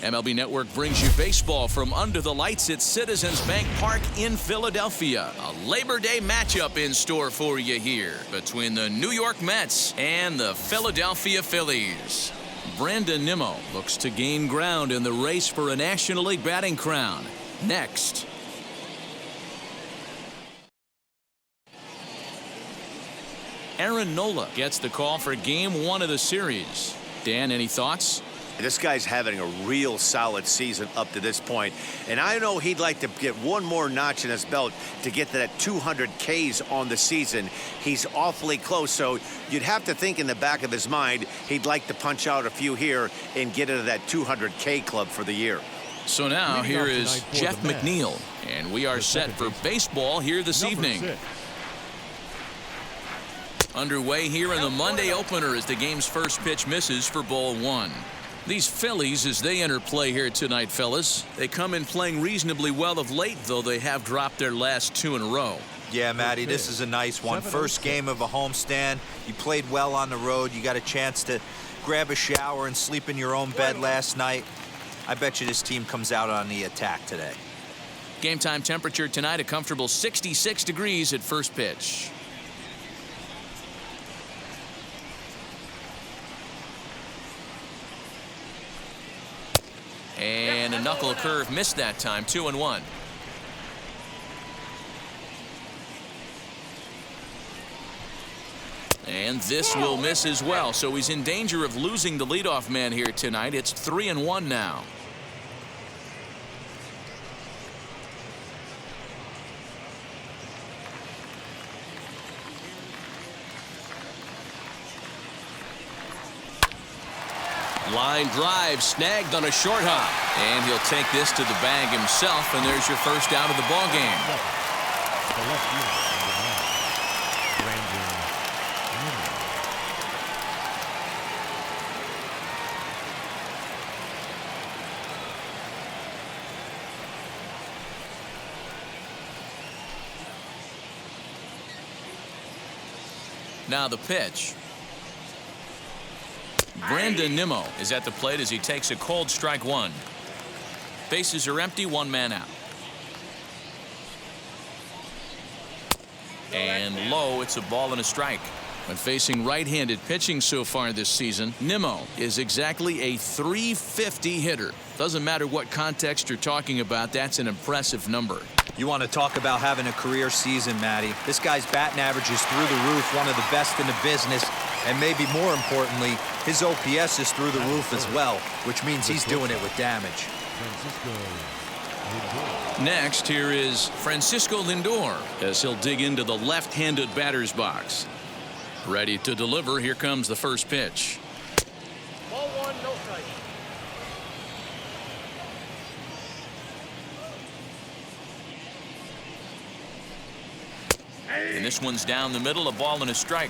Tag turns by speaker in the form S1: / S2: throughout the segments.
S1: MLB Network brings you baseball from under the lights at Citizens Bank Park in Philadelphia. A Labor Day matchup in store for you here between the New York Mets and the Philadelphia Phillies. Brandon Nemo looks to gain ground in the race for a National League batting crown. Next. Aaron Nola gets the call for Game 1 of the series. Dan, any thoughts?
S2: This guy's having a real solid season up to this point, and I know he'd like to get one more notch in his belt to get to that 200 Ks on the season. He's awfully close, so you'd have to think in the back of his mind he'd like to punch out a few here and get into that 200 K club for the year.
S1: So now here is Jeff Mcneil, and we are set for baseball here this evening. Underway here in the Monday opener as the game's first pitch misses for ball 1. These Phillies, as they enter play here tonight, fellas, they come in playing reasonably well of late, though they have dropped their last 2 in a row.
S3: Yeah, Matty, this is a nice one. First game of a homestand. You played well on the road. You got a chance to grab a shower and sleep in your own bed last night. I bet you this team comes out on the attack today.
S1: Game time temperature tonight, a comfortable 66 degrees at first pitch. And a knuckle curve missed that time. 2-1. And this will miss as well, so he's in danger of losing the leadoff man here tonight. It's 3-1 now. Line drive snagged on a short hop, and he'll take this to the bag himself, and there's your first out of the ball game. Now the pitch. Brandon Nemo is at the plate as he takes a cold strike 1. Bases are empty, 1 man out. And low, it's a ball and a strike. When facing right-handed pitching so far this season, Nemo is exactly a .350 hitter. Doesn't matter what context you're talking about, that's an impressive number.
S3: You want to talk about having a career season, Matty. This guy's batting average is through the roof, one of the best in the business. And maybe more importantly, his OPS is through the roof as well, which means he's doing it with damage.
S1: Next, here is Francisco Lindor as he'll dig into the left-handed batter's box. Ready to deliver. Here comes the first pitch.
S4: Ball 1, no strike.
S1: And this one's down the middle, a ball and a strike.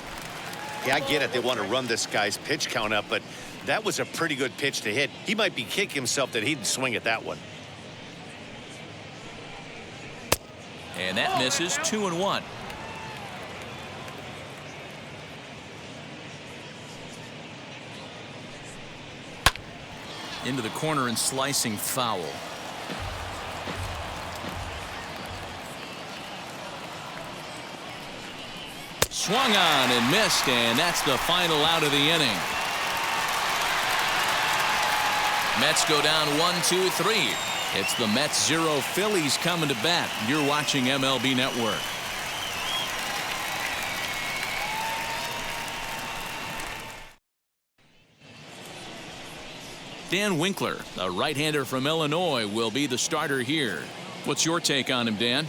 S2: Yeah, I get it. They want to run this guy's pitch count up, but that was a pretty good pitch to hit. He might be kicking himself that he didn't swing at that one.
S1: And that misses. 2-1. Into the corner and slicing foul. Swung on and missed, and that's the final out of the inning. Mets go down 1-2-3. It's the Mets 0, Phillies coming to bat. You're watching MLB Network. Dan Winkler, a right-hander from Illinois, will be the starter here. What's your take on him, Dan?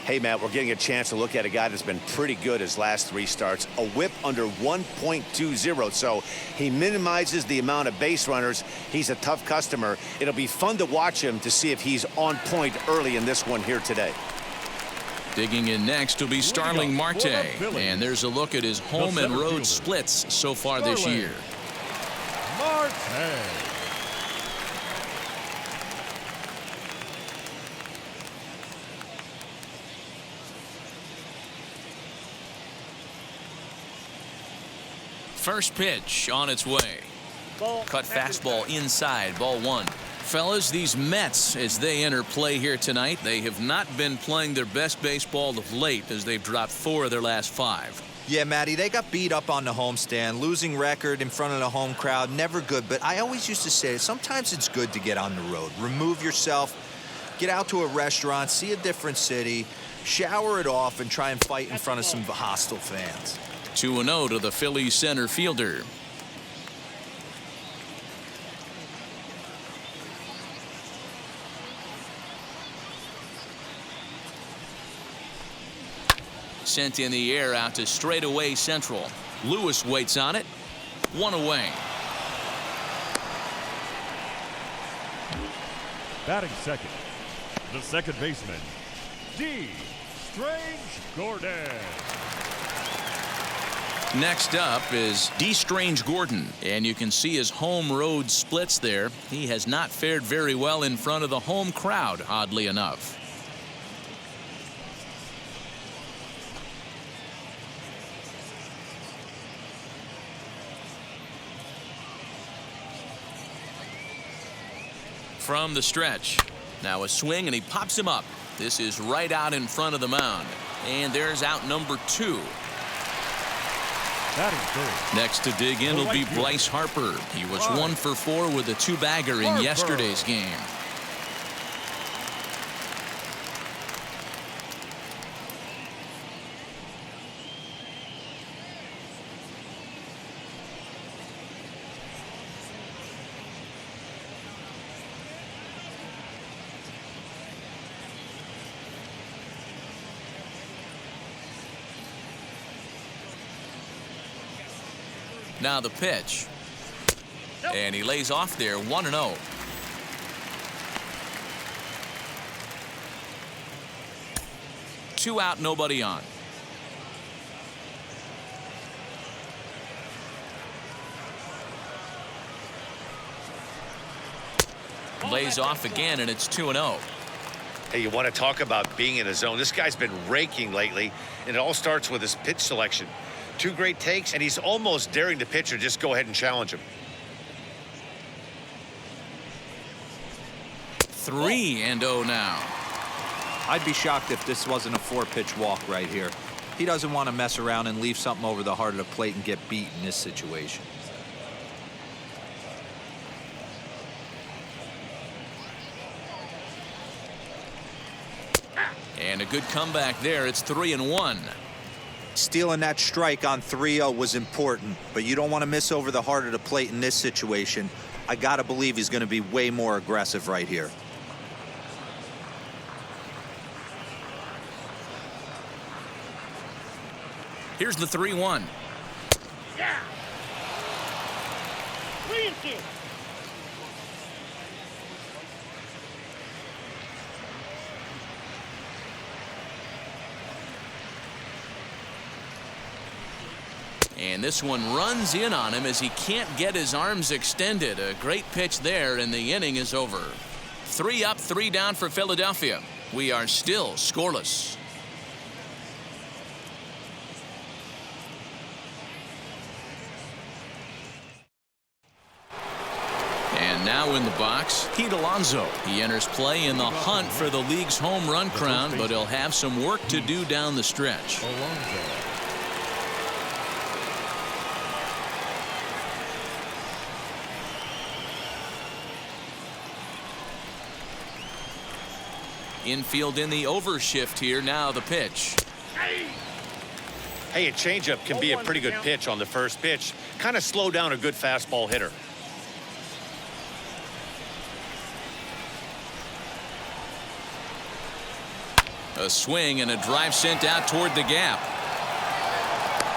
S2: Hey, Matt, we're getting a chance to look at a guy that's been pretty good his last 3 starts. A whip under 1.20, so he minimizes the amount of base runners. He's a tough customer. It'll be fun to watch him to see if he's on point early in this one here today.
S1: Digging in next will be Starling Marte, and there's a look at his home and road splits so far this year.
S4: Marte.
S1: First pitch on its way. Cut fastball inside, ball 1. Fellas, these Mets, as they enter play here tonight, they have not been playing their best baseball of late as they've dropped 4 of their last 5.
S3: Yeah, Matty, they got beat up on the homestand. Losing record in front of the home crowd, never good. But I always used to say, sometimes it's good to get on the road. Remove yourself, get out to a restaurant, see a different city, shower it off, and try and fight in front of some hostile fans.
S1: 2-0 to the Phillies center fielder. Sent in the air out to straightaway central. Lewis waits on it. 1 away.
S4: Batting second, the second baseman, D. Strange Gordon.
S1: Next up is D. Strange Gordon, and you can see his home road splits there. He has not fared very well in front of the home crowd, oddly enough. From the stretch. Now a swing, and he pops him up. This is right out in front of the mound. And there's out number 2. Next to dig in will be Bryce Harper. He was 1 for 4 with a 2-bagger in yesterday's game. Now the pitch. And he lays off there, 1-0. Two out, nobody on. Lays off again, and it's 2-0.
S2: Hey, you want to talk about being in a zone? This guy's been raking lately, and it all starts with his pitch selection. 2 great takes, and he's almost daring the pitcher just go ahead and challenge him.
S1: 3-0 now.
S3: I'd be shocked if this wasn't a 4-pitch walk right here. He doesn't want to mess around and leave something over the heart of the plate and get beat in this situation.
S1: And a good comeback there. It's 3-1.
S3: Stealing that strike on 3-0 was important, but you don't want to miss over the heart of the plate in this situation. I got to believe he's going to be way more aggressive right here.
S1: Here's the 3-1.
S4: Yeah. 3-2.
S1: And this one runs in on him as he can't get his arms extended. A great pitch there, and the inning is over. 3 up, 3 down for Philadelphia. We are still scoreless. And now in the box, Pete Alonso. He enters play in the hunt for the league's home run crown, but he'll have some work to do down the stretch. Infield in the overshift here. Now the pitch.
S2: Hey, a changeup can be a pretty good pitch on the first pitch. Kind of slow down a good fastball hitter.
S1: A swing and a drive sent out toward the gap.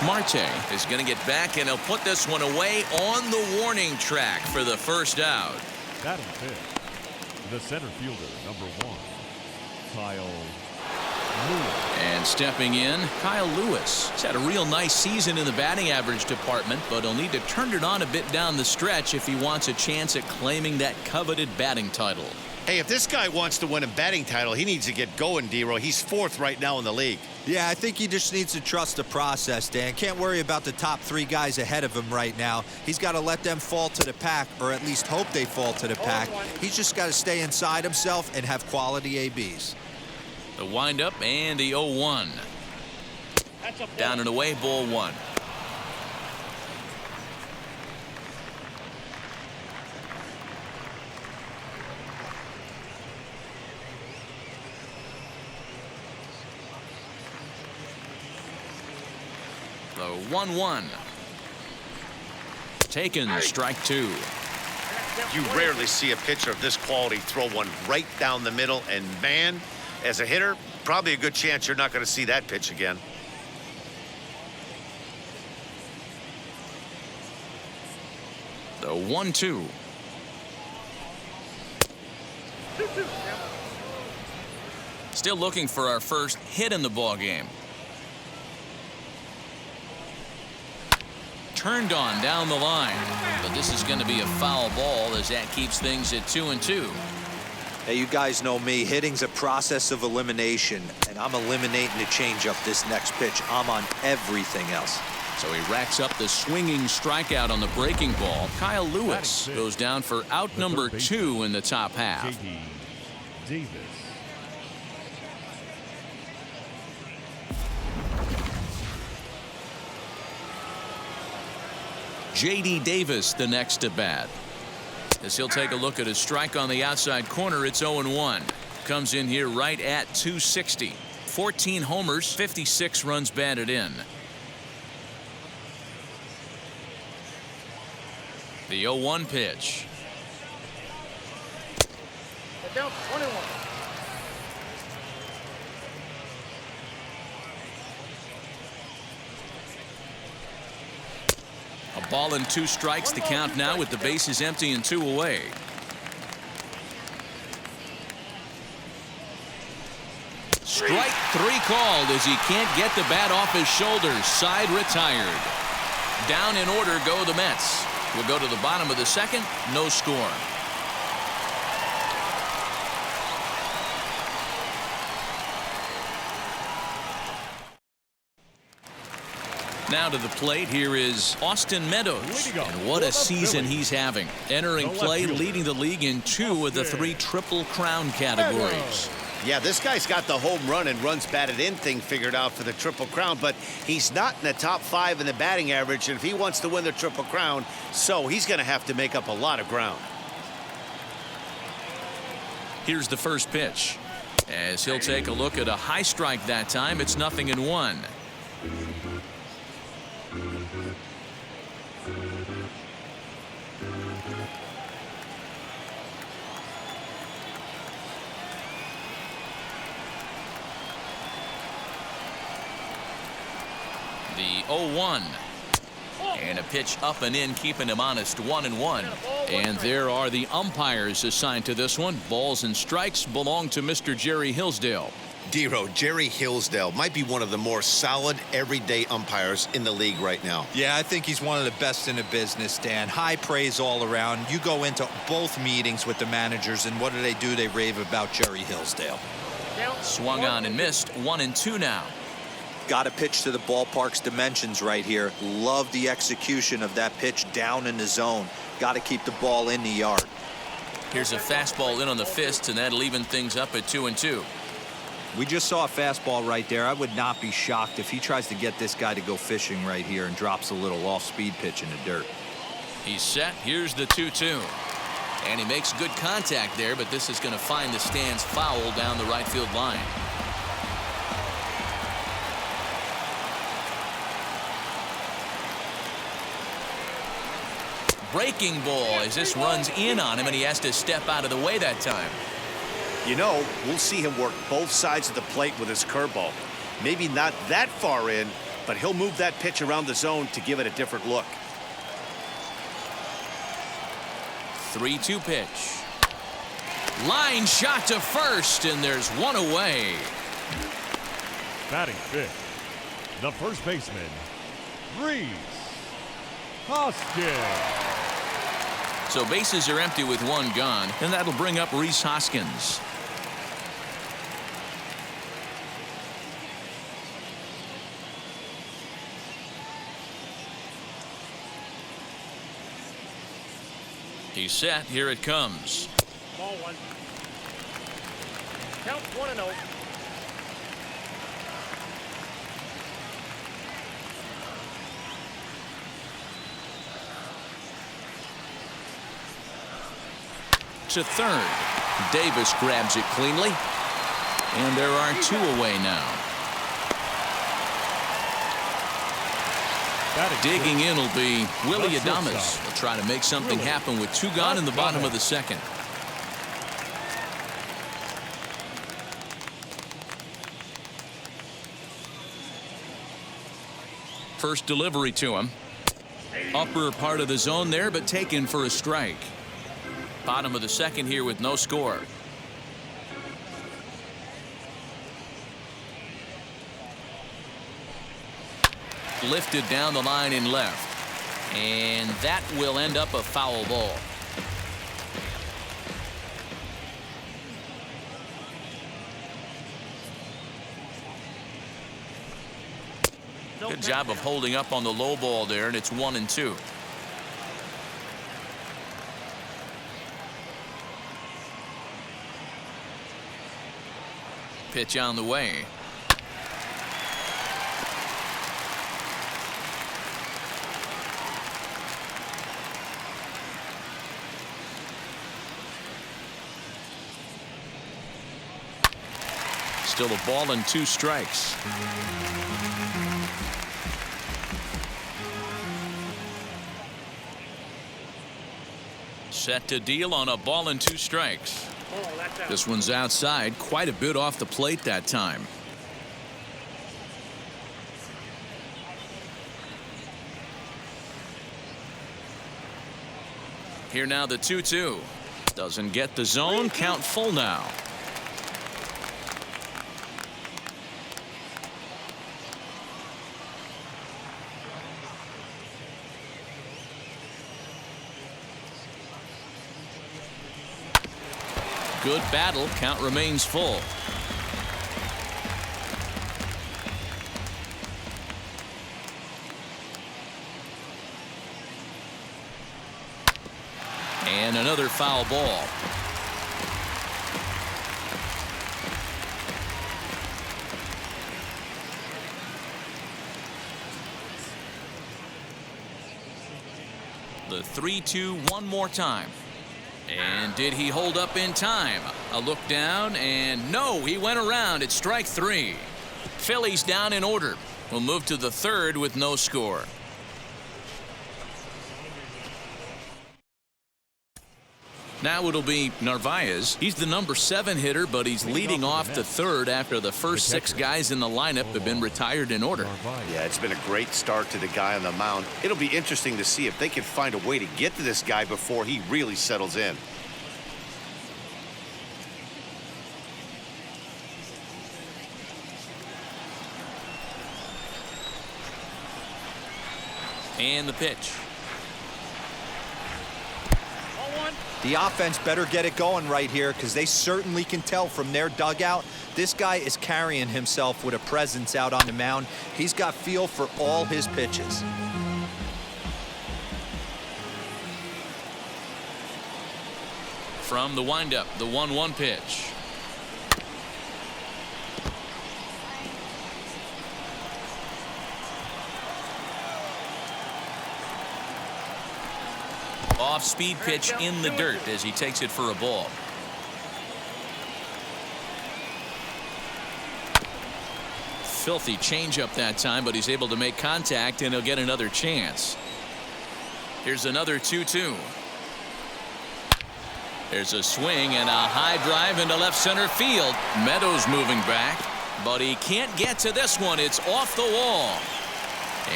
S1: Marte is going to get back, and he'll put this one away on the warning track for the first out.
S4: Batting fifth, the center fielder, number 1, Kyle Lewis.
S1: And stepping in, Kyle Lewis. He's had a real nice season in the batting average department, but he'll need to turn it on a bit down the stretch if he wants a chance at claiming that coveted batting title.
S2: Hey, if this guy wants to win a batting title, he needs to get going, D-Roy. He's 4th right now in the league.
S3: Yeah, I think he just needs to trust the process, Dan. Can't worry about the top 3 guys ahead of him right now. He's got to let them fall to the pack, or at least hope they fall to the pack. He's just got to stay inside himself and have quality ABs.
S1: The windup and the 0-1. Down and away, ball 1. The 1-1. Taken, strike 2.
S2: You rarely see a pitcher of this quality throw one right down the middle, and man, as a hitter, probably a good chance you're not going to see that pitch again.
S1: The 1-2. Still looking for our first hit in the ball game. Turned on down the line, but this is going to be a foul ball as that keeps things at 2-2.
S3: Hey, you guys know me. Hitting's a process of elimination, and I'm eliminating the changeup this next pitch. I'm on everything else.
S1: So he racks up the swinging strikeout on the breaking ball. Kyle Lewis goes down for out number 2 in the top half.
S4: J.D. Davis.
S1: J.D. Davis the next to bat. As he'll take a look at a strike on the outside corner, it's 0-1. Comes in here right at 260. 14 homers, 56 runs batted in. The 0-1 pitch.
S5: Down 21.
S1: A ball and 2 strikes to count now with the bases empty and 2 away. Strike 3 called as he can't get the bat off his shoulders. Side retired. Down in order go the Mets. We'll go to the bottom of the second. No score. Now to the plate, here is Austin Meadows. And what a season he's having. Entering play, leading the league in 2 of the 3 Triple Crown categories.
S2: Yeah, this guy's got the home run and runs batted in thing figured out for the Triple Crown, but he's not in the top 5 in the batting average, and if he wants to win the Triple Crown, so he's going to have to make up a lot of ground.
S1: Here's the first pitch. As he'll take a look at a high strike that time, it's 0-1. The 0-1. And a pitch up and in, keeping him honest, 1-1. And there are the umpires assigned to this one. Balls and strikes belong to Mr. Jerry Hillsdale.
S2: Dero, Jerry Hillsdale might be one of the more solid everyday umpires in the league right now.
S3: Yeah, I think he's one of the best in the business, Dan. High praise all around. You go into both meetings with the managers, and what do? They rave about Jerry Hillsdale.
S1: Swung on and missed. 1-2 now.
S3: Got to pitch to the ballpark's dimensions right here. Love the execution of that pitch down in the zone. Got to keep the ball in the yard.
S1: Here's a fastball in on the fist, and that'll even things up at 2-2.
S3: We just saw a fastball right there. I would not be shocked if he tries to get this guy to go fishing right here and drops a little off-speed pitch in the dirt.
S1: He's set. Here's the 2-2. And he makes good contact there, but this is going to find the stands foul down the right field line. Breaking ball as this runs in on him, and he has to step out of the way that time.
S2: You know, we'll see him work both sides of the plate with his curveball. Maybe not that far in, but he'll move that pitch around the zone to give it a different look.
S1: 3-2 pitch. Line shot to first, and there's one away.
S4: Batting fifth, the first baseman, Reese Hoskins.
S1: So bases are empty with one gone, and that'll bring up Reese Hoskins. He's set. Here it comes.
S5: Ball one. Count 1-0.
S1: To third. Davis grabs it cleanly. And there are 2 away now. Digging in will be Willie Adames. He'll try to make something happen with 2 gone in the bottom of the second. First delivery to him. Upper part of the zone there, but taken for a strike. Bottom of the second here with no score. Lifted down the line in left. And that will end up a foul ball. Good job of holding up on the low ball there, and it's 1-2. Pitch on the way. Still a ball and 2 strikes. Set to deal on a ball and 2 strikes. This one's outside, quite a bit off the plate that time. Here now the 2-2. Doesn't get the zone. Count full now. Good battle. Count remains full. And another foul ball. The 3-2 one more time. And did he hold up in time? A look down, and no, he went around. It's strike 3. Phillies down in order. We'll move to the third with no score. Now it'll be Narvaez. He's the number 7 hitter, but he's leading off the third after the first 6 guys in the lineup have been retired in order.
S2: Yeah, it's been a great start to the guy on the mound. It'll be interesting to see if they can find a way to get to this guy before he really settles in.
S1: And the pitch.
S3: The offense better get it going right here, because they certainly can tell from their dugout this guy is carrying himself with a presence out on the mound. He's got feel for all his pitches.
S1: From the windup, the 1-1 pitch. Off-speed pitch in the dirt as he takes it for a ball. Filthy changeup that time, but he's able to make contact, and he'll get another chance. Here's another 2-2. There's a swing and a high drive into left center field. Meadows moving back, but he can't get to this one. It's off the wall.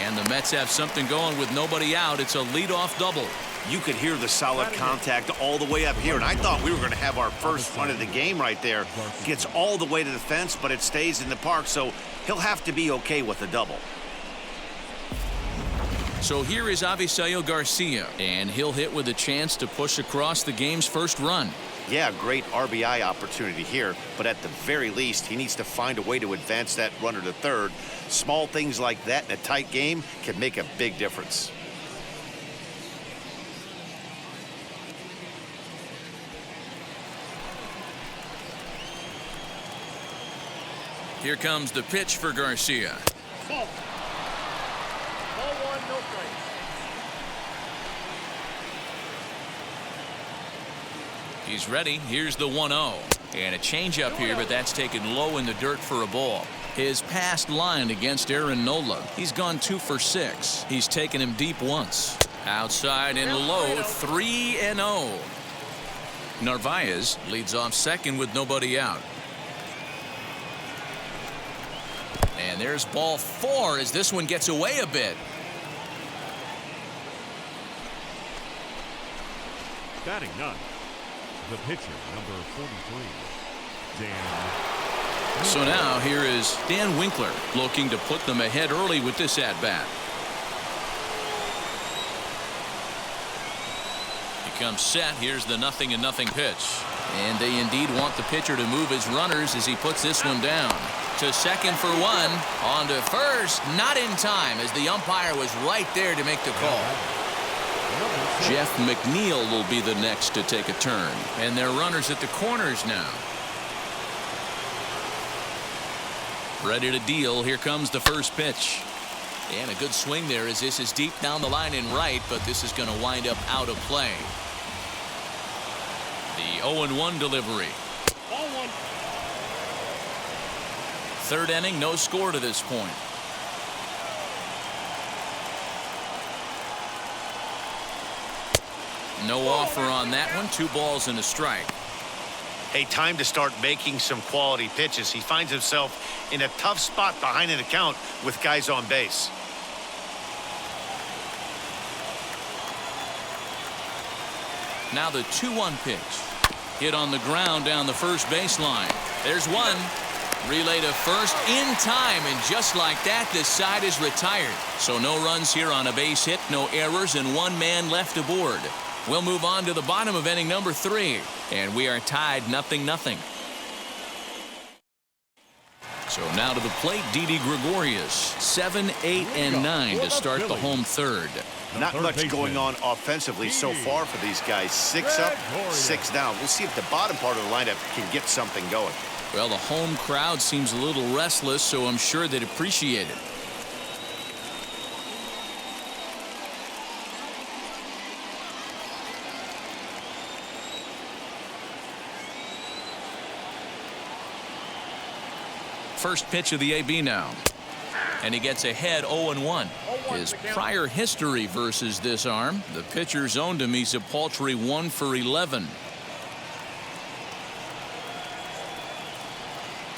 S1: And the Mets have something going with nobody out. It's a leadoff double.
S2: You could hear the solid contact all the way up here, and I thought we were going to have our first run of the game right there. Gets all the way to the fence, but it stays in the park, so he'll have to be okay with a double.
S1: So here is Avisail Garcia, and he'll hit with a chance to push across the game's first run.
S2: Yeah, great RBI opportunity here, but at the very least, he needs to find a way to advance that runner to third. Small things like that in a tight game can make a big difference.
S1: Here comes the pitch for Garcia.
S5: Ball. Ball one, no strikes.
S1: He's ready. Here's the 1-0. And a changeup here, but that's taken low in the dirt for a ball. His past line against Aaron Nola. He's gone 2 for 6. He's taken him deep once. Outside and low, 3-0. Narvaez leads off second with nobody out. And there's ball 4 as this one gets away a bit.
S4: Batting 9. The pitcher, number 43, Dan.
S1: So now here is Dan Winkler looking to put them ahead early with this at-bat. He comes set. Here's the 0-0 pitch. And they indeed want the pitcher to move his runners as he puts this one down. To second for 1. On to first. Not in time as the umpire was right there to make the call. Jeff Mcneil will be the next to take a turn. And they're runners at the corners now. Ready to deal. Here comes the first pitch. And a good swing there as this is deep down the line and right, but this is going to wind up out of play. The 0-1 delivery.
S5: Ball one.
S1: Third inning, no score to this point. No offer on that one. 2 balls and a strike.
S2: Hey, time to start making some quality pitches. He finds himself in a tough spot behind an account with guys on base.
S1: Now the 2-1 pitch. Hit on the ground down the first baseline. There's one. Relay to first in time, and just like that, this side is retired. So no runs here on a base hit, no errors, and 1 man left aboard. We'll move on to the bottom of inning number 3, and we are tied 0-0. So now to the plate, Didi Gregorius. 7, 8, and 9 to start the home third.
S2: Not much going on offensively so far for these guys. 6 up, 6 down. We'll see if the bottom part of the lineup can get something going.
S1: Well, the home crowd seems a little restless, so I'm sure they'd appreciate it. First pitch of the AB now. And he gets ahead 0-1. His prior history versus this arm. The pitcher's owned him. He's a paltry 1 for 11.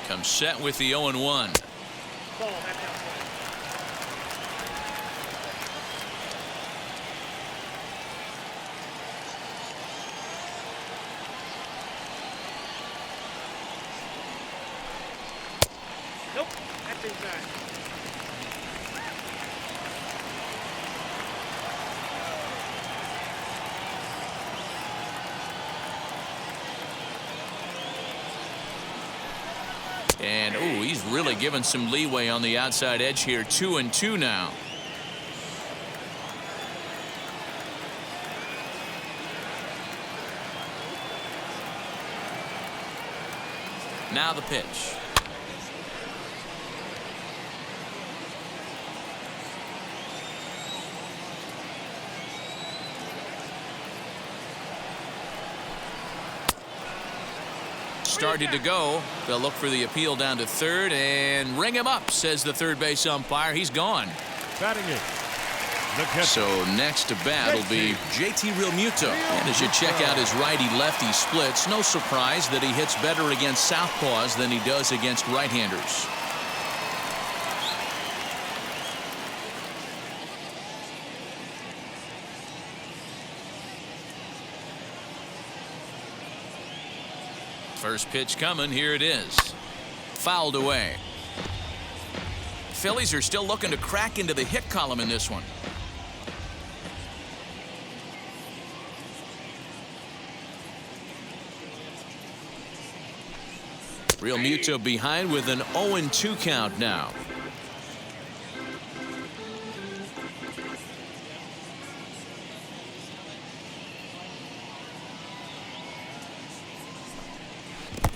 S1: Comes set with the 0-1.
S5: Ball, that's out. Nope, that's inside.
S1: And, oh, he's really given some leeway on the outside edge here. 2-2 now. Now the pitch. Started to go. They'll look for the appeal down to third and ring him up, says the third base umpire. He's gone.
S4: Batting it. The catcher.
S1: So next to bat will be JT Realmuto. And as you check out his righty-lefty splits, no surprise that he hits better against southpaws than he does against right-handers. First pitch coming. Here it is. Fouled away. Phillies are still looking to crack into the hit column in this one. Realmuto behind with an 0-2 count now.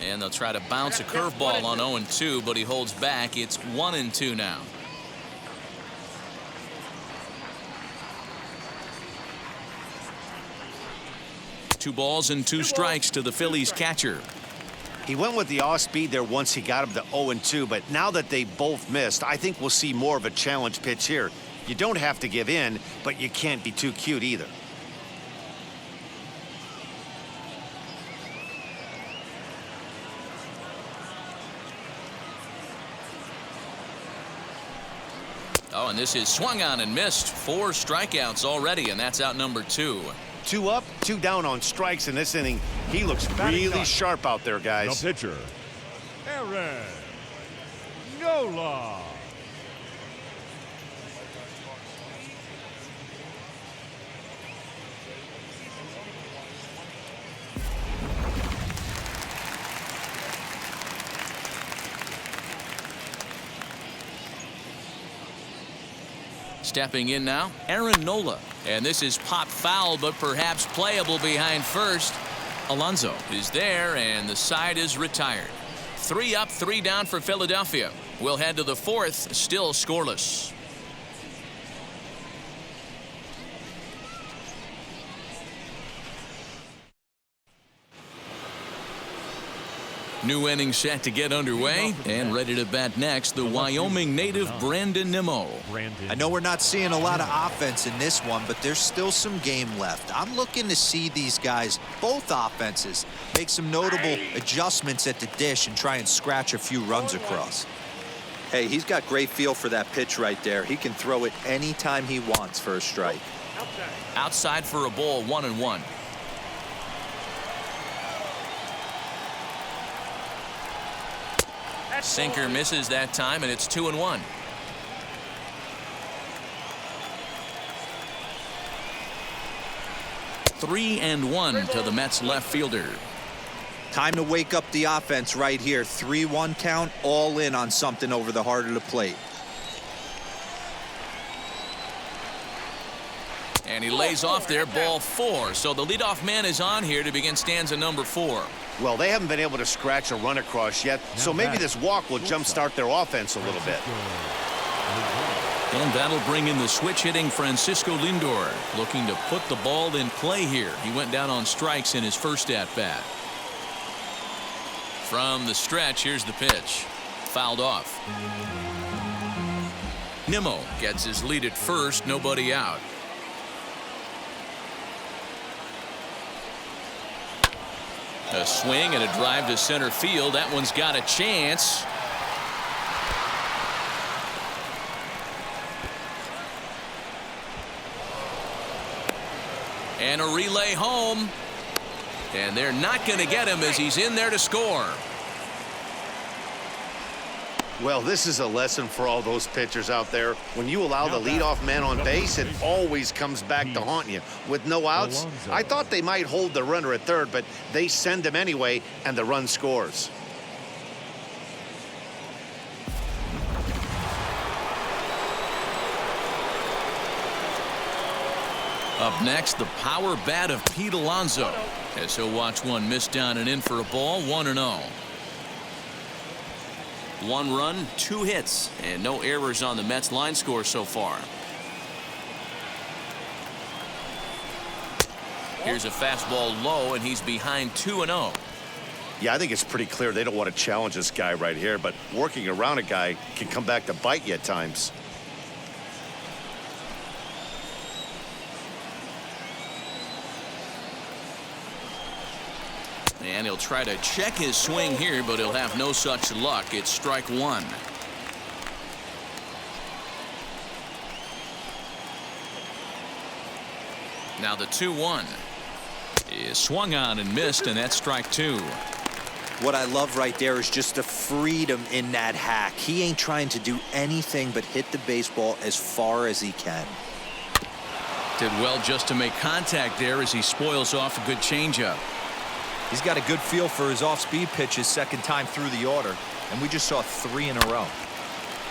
S1: And they'll try to bounce a curveball on 0-2, but he holds back. It's 1-2 now. Two balls and two strikes to the Phillies catcher.
S2: He went with the off speed there once he got him to 0-2, but now that they both missed, I think we'll see more of a challenge pitch here. You don't have to give in, but you can't be too cute either.
S1: Oh, and this is swung on and missed. 4 strikeouts already, and that's out number 2.
S2: 2 up, 2 down on strikes in this inning. He looks really sharp out there, guys.
S4: The pitcher, Aaron Nola.
S1: Stepping in now, Aaron Nola. And this is popped foul, but perhaps playable behind first. Alonso is there, and the side is retired. 3 up, 3 down for Philadelphia. We'll head to the 4th, still scoreless. New inning set to get underway, and ready to bat next, the Wyoming native Brandon Nemo.
S3: I know we're not seeing a lot of offense in this one, but there's still some game left. I'm looking to see these guys, both offenses, make some notable adjustments at the dish and try and scratch a few runs across. Hey, he's got great feel for that pitch right there. He can throw it anytime he wants for a strike.
S1: Outside for a ball, 1-1. Sinker misses that time, and it's 2-1. Three and 1 to the Mets left fielder.
S3: Time to wake up the offense right here. 3-1 count, all in on something over the heart of the plate.
S1: And he lays off there, ball 4. So the leadoff man is on here to begin stanza number 4.
S2: Well, they haven't been able to scratch a run across yet, so maybe this walk will jumpstart their offense a little bit.
S1: And that'll bring in the switch-hitting Francisco Lindor, looking to put the ball in play here. He went down on strikes in his first at-bat. From the stretch, here's the pitch. Fouled off. Nemo gets his lead at first, nobody out. A swing and a drive to center field. That one's got a chance. And a relay home. And they're not going to get him as he's in there to score.
S2: Well, this is a lesson for all those pitchers out there. When you allow the leadoff man on base, it always comes back to haunt you. With no outs, I thought they might hold the runner at third, but they send him anyway, and the run scores.
S1: Up next, the power bat of Pete Alonso, as he'll watch one miss down and in for a ball, 1-0. 1 run, 2 hits, and no errors on the Mets line score so far. Here's a fastball low, and he's behind 2-0.
S2: Yeah, I think it's pretty clear they don't want to challenge this guy right here, but working around a guy can come back to bite you at times.
S1: And he'll try to check his swing here, but he'll have no such luck. It's strike 1. Now the 2-1 is swung on and missed, and that's strike 2.
S3: What I love right there is just the freedom in that hack. He ain't trying to do anything but hit the baseball as far as he can.
S1: Did well just to make contact there as he spoils off a good changeup.
S3: He's got a good feel for his off-speed pitches second time through the order, and we just saw 3 in a row.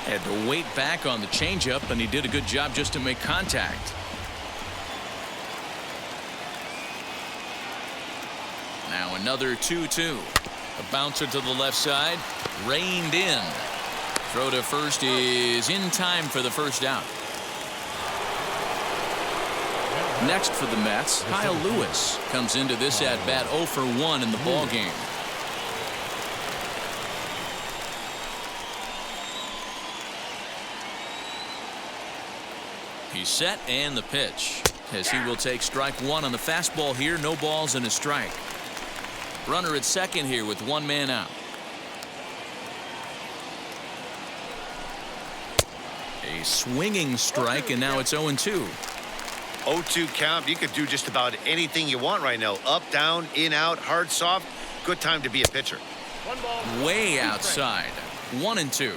S1: Had to wait back on the changeup, and he did a good job just to make contact. Now another 2-2. A bouncer to the left side, reined in. Throw to first is in time for the first out. Next for the Mets, Kyle Lewis comes into this at bat 0 for 1 in the ball game. He's set and the pitch, as he will take strike one on the fastball here. No balls and a strike. Runner at second here with one man out. A swinging strike, and now it's 0-2.
S2: 0-2 count. You could do just about anything you want right now. Up, down, in, out, hard, soft. Good time to be a pitcher.
S5: One ball.
S1: Way outside. 1-2.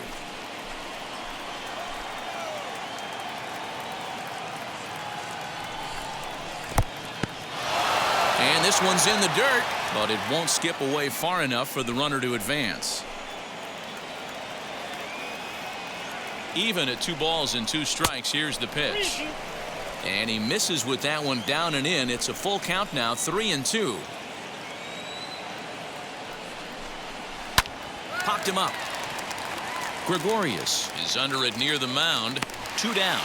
S1: And this one's in the dirt, but it won't skip away far enough for the runner to advance. Even at 2 balls and 2 strikes, here's the pitch. And he misses with that one down and in. It's a full count now, 3-2. Popped him up. Gregorius is under it near the mound. 2 down.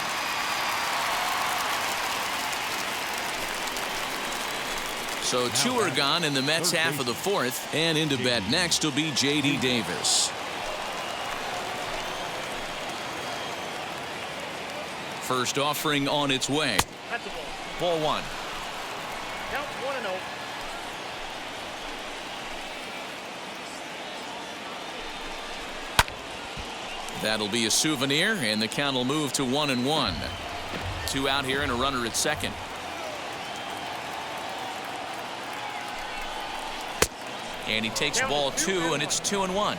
S1: So 2 are gone in the Mets half of the 4th, and into bat next will be J.D. Davis. First offering on its way.
S5: That's the ball.
S1: Ball 1.
S5: Count 1-0.
S1: That'll be a souvenir, and the count will move to 1-1. 2 out here and a runner at second. And he takes ball 2, and it's 2-1.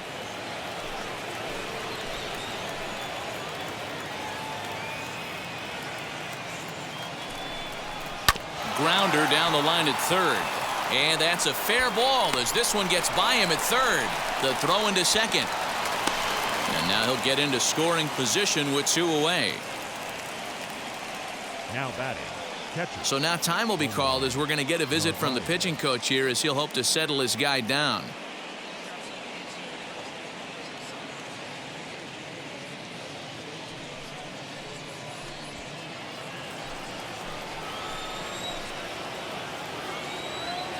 S1: Grounder down the line at third. And that's a fair ball as this one gets by him at third. The throw into second. And now he'll get into scoring position with 2 away.
S4: Now batting, catcher.
S1: So now time will be called as we're going to get a visit from the pitching coach here as he'll hope to settle his guy down.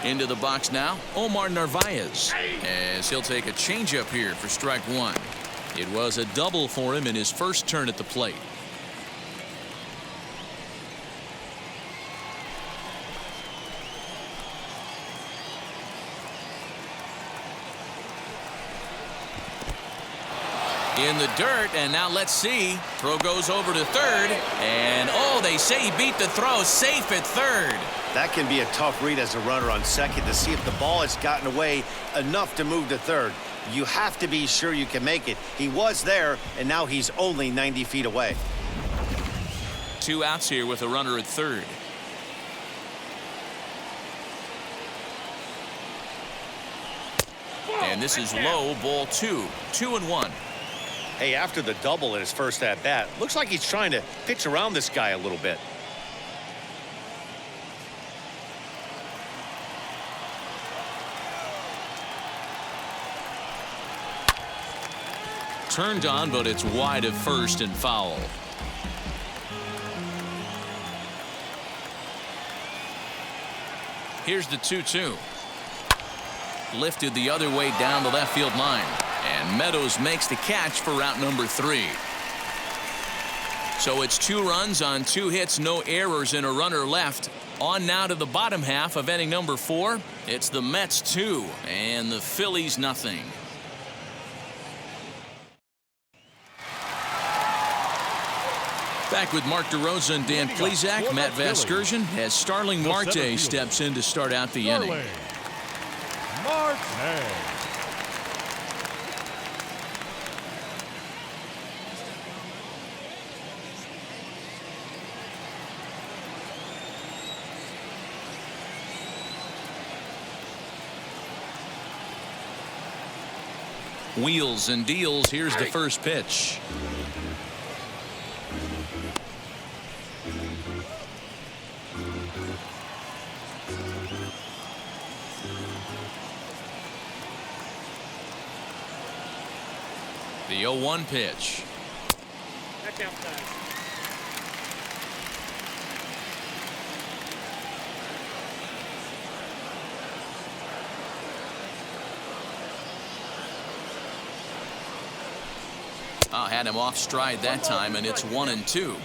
S1: Into the box now, Omar Narvaez, as he'll take a changeup here for strike 1. It was a double for him in his first turn at the plate. In the dirt, and now let's see. Throw goes over to third, and oh, they say he beat the throw, safe at third.
S2: That can be a tough read as a runner on second to see if the ball has gotten away enough to move to third. You have to be sure you can make it. He was there, and now he's only 90 feet away.
S1: 2 outs here with a runner at third. And this is low, ball 2. 2-1.
S2: Hey, after the double in his first at bat, looks like he's trying to pitch around this guy a little bit.
S1: Turned on, but it's wide of first and foul. Here's the 2-2. Lifted the other way down the left field line. And Meadows makes the catch for route number 3. So it's 2 runs on 2 hits, no errors, and a runner left. On now to the bottom half of inning number 4. It's the Mets 2 and the Phillies nothing. Back with Mark DeRosa and Dan Plesac. Matt Vasgersian as Starling Marte steps in to start out the inning.
S4: Marte.
S1: Wheels and deals. Here's the first pitch. The 0-1 pitch.
S5: That's outside.
S1: Had him off stride that time, and it's 1-2.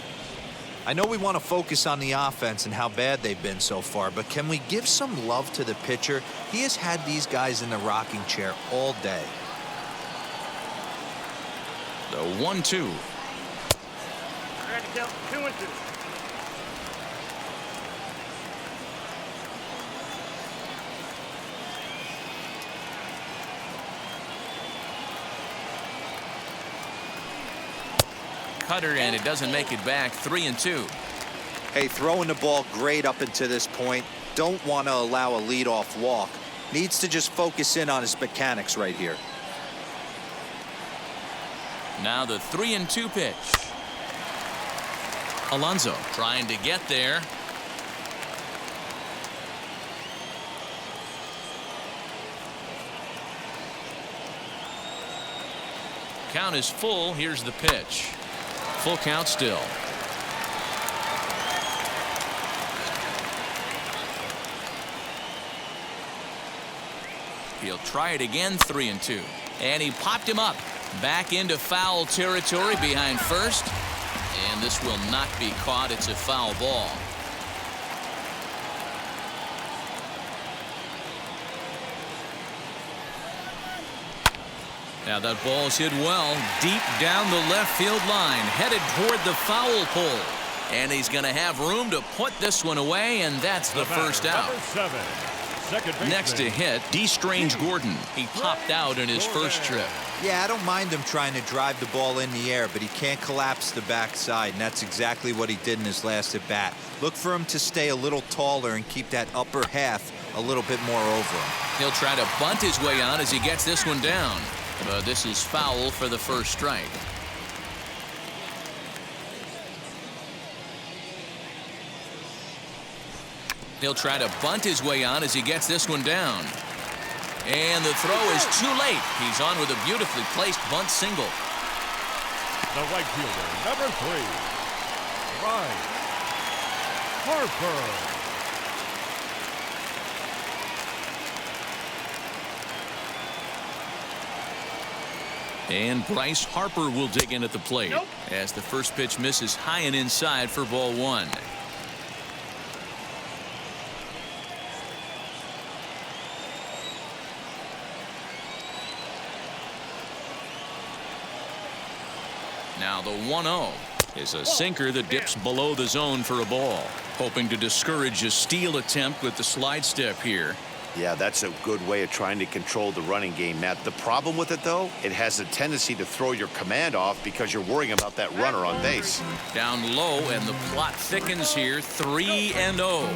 S3: I know we want to focus on the offense and how bad they've been so far, but can we give some love to the pitcher? He has had these guys in the rocking chair all day.
S1: The 1-2.
S5: Trying to count 2-2.
S1: Cutter, and it doesn't make it back. 3-2.
S3: Hey, throwing the ball great up until this point. Don't want to allow a leadoff walk. Needs to just focus in on his mechanics right here.
S1: Now the 3-2 pitch. Alonso trying to get there. Count is full. Here's the pitch. Full count still. He'll try it again. 3-2. And he popped him up. Back into foul territory behind first. And this will not be caught. It's a foul ball. Now that ball's hit well deep down the left field line, headed toward the foul pole. And he's going to have room to put this one away, and that's the first out. Next to hit, Strange Gordon. He popped out in his first trip.
S3: Yeah, I don't mind him trying to drive the ball in the air, but he can't collapse the backside, and that's exactly what he did in his last at bat. Look for him to stay a little taller and keep that upper half a little bit more over him.
S1: He'll try to bunt his way on as he gets this one down. But this is foul for the first strike. He'll try to bunt his way on as he gets this one down. And the throw is too late. He's on with a beautifully placed bunt single.
S4: The right fielder, number 3, Bryce Harper.
S1: And Bryce Harper will dig in at the plate as the first pitch misses high and inside for ball 1. Now the 1-0 is a sinker that dips below the zone for a ball. Hoping to discourage a steal attempt with the slide step here.
S2: Yeah, that's a good way of trying to control the running game, Matt. The problem with it, though, it has a tendency to throw your command off because you're worrying about that runner on base.
S1: Down low, and the plot thickens here. 3-0.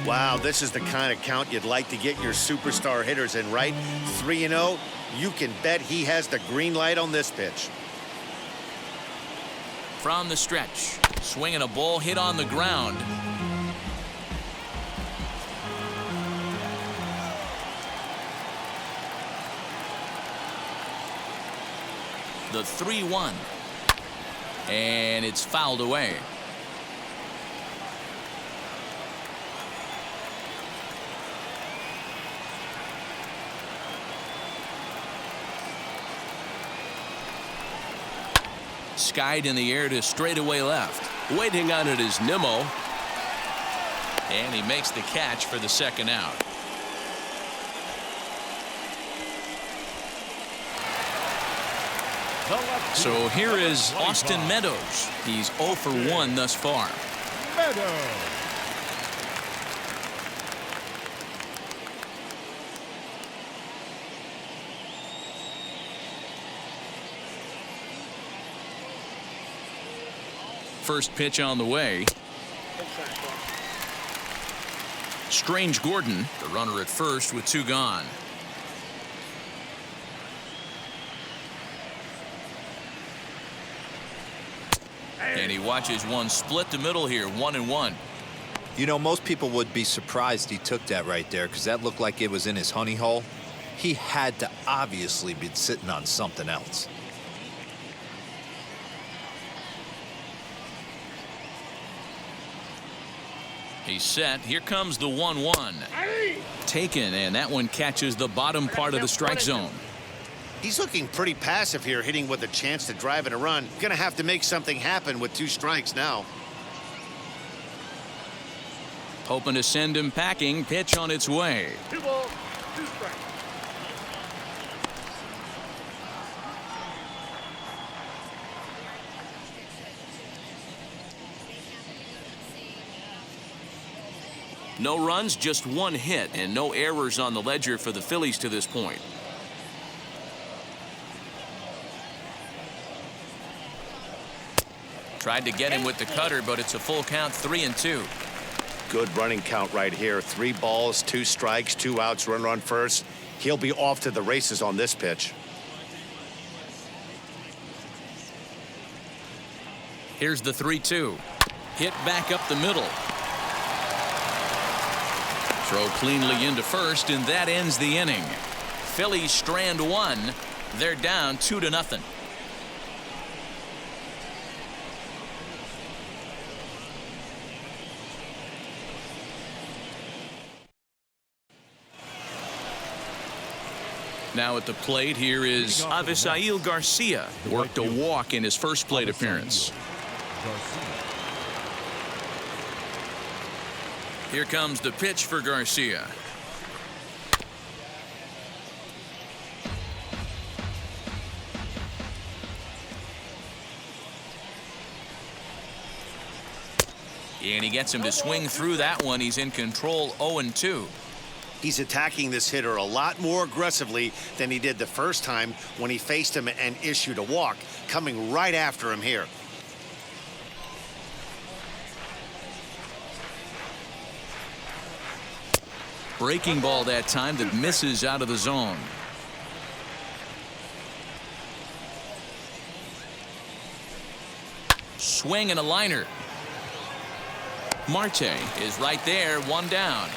S2: Wow, this is the kind of count you'd like to get your superstar hitters in, right? 3-0. You can bet he has the green light on this pitch.
S1: From the stretch, swinging a ball hit on the ground. The 3-1. And it's fouled away. Skied in the air to straightaway left. Waiting on it is Nemo. And he makes the catch for the second out. So here is Austin Meadows. He's 0 for 1 thus far.
S4: Meadows.
S1: First pitch on the way. Strange Gordon, the runner at first with 2 gone. And he watches one split the middle here, 1-1.
S3: You know, most people would be surprised he took that right there because that looked like it was in his honey hole. He had to obviously be sitting on something else.
S1: He's set. Here comes the 1-1. Taken, and that one catches the bottom part of the strike zone.
S2: He's looking pretty passive here, hitting with a chance to drive in a run. Gonna have to make something happen with 2 strikes now.
S1: Hoping to send him packing. Pitch on its way.
S5: 2 balls, 2 strikes.
S1: No runs, just 1 hit, and no errors on the ledger for the Phillies to this point. Tried to get him with the cutter, but it's a full count, 3-2.
S2: Good running count right here. 3 balls, 2 strikes, 2 outs, runner on first. He'll be off to the races on this pitch.
S1: Here's the 3-2. Hit back up the middle. Throw cleanly into first, and that ends the inning. Phillies strand 1. They're down 2-0. Now at the plate, here is Avisail Garcia. Worked a walk in his first plate appearance. Here comes the pitch for Garcia. And he gets him to swing through that one. He's in control, 0-2.
S2: He's attacking this hitter a lot more aggressively than he did the first time when he faced him and issued a walk, coming right after him here.
S1: Breaking ball that time that misses out of the zone. Swing and a liner. Marte is right there, 1 down.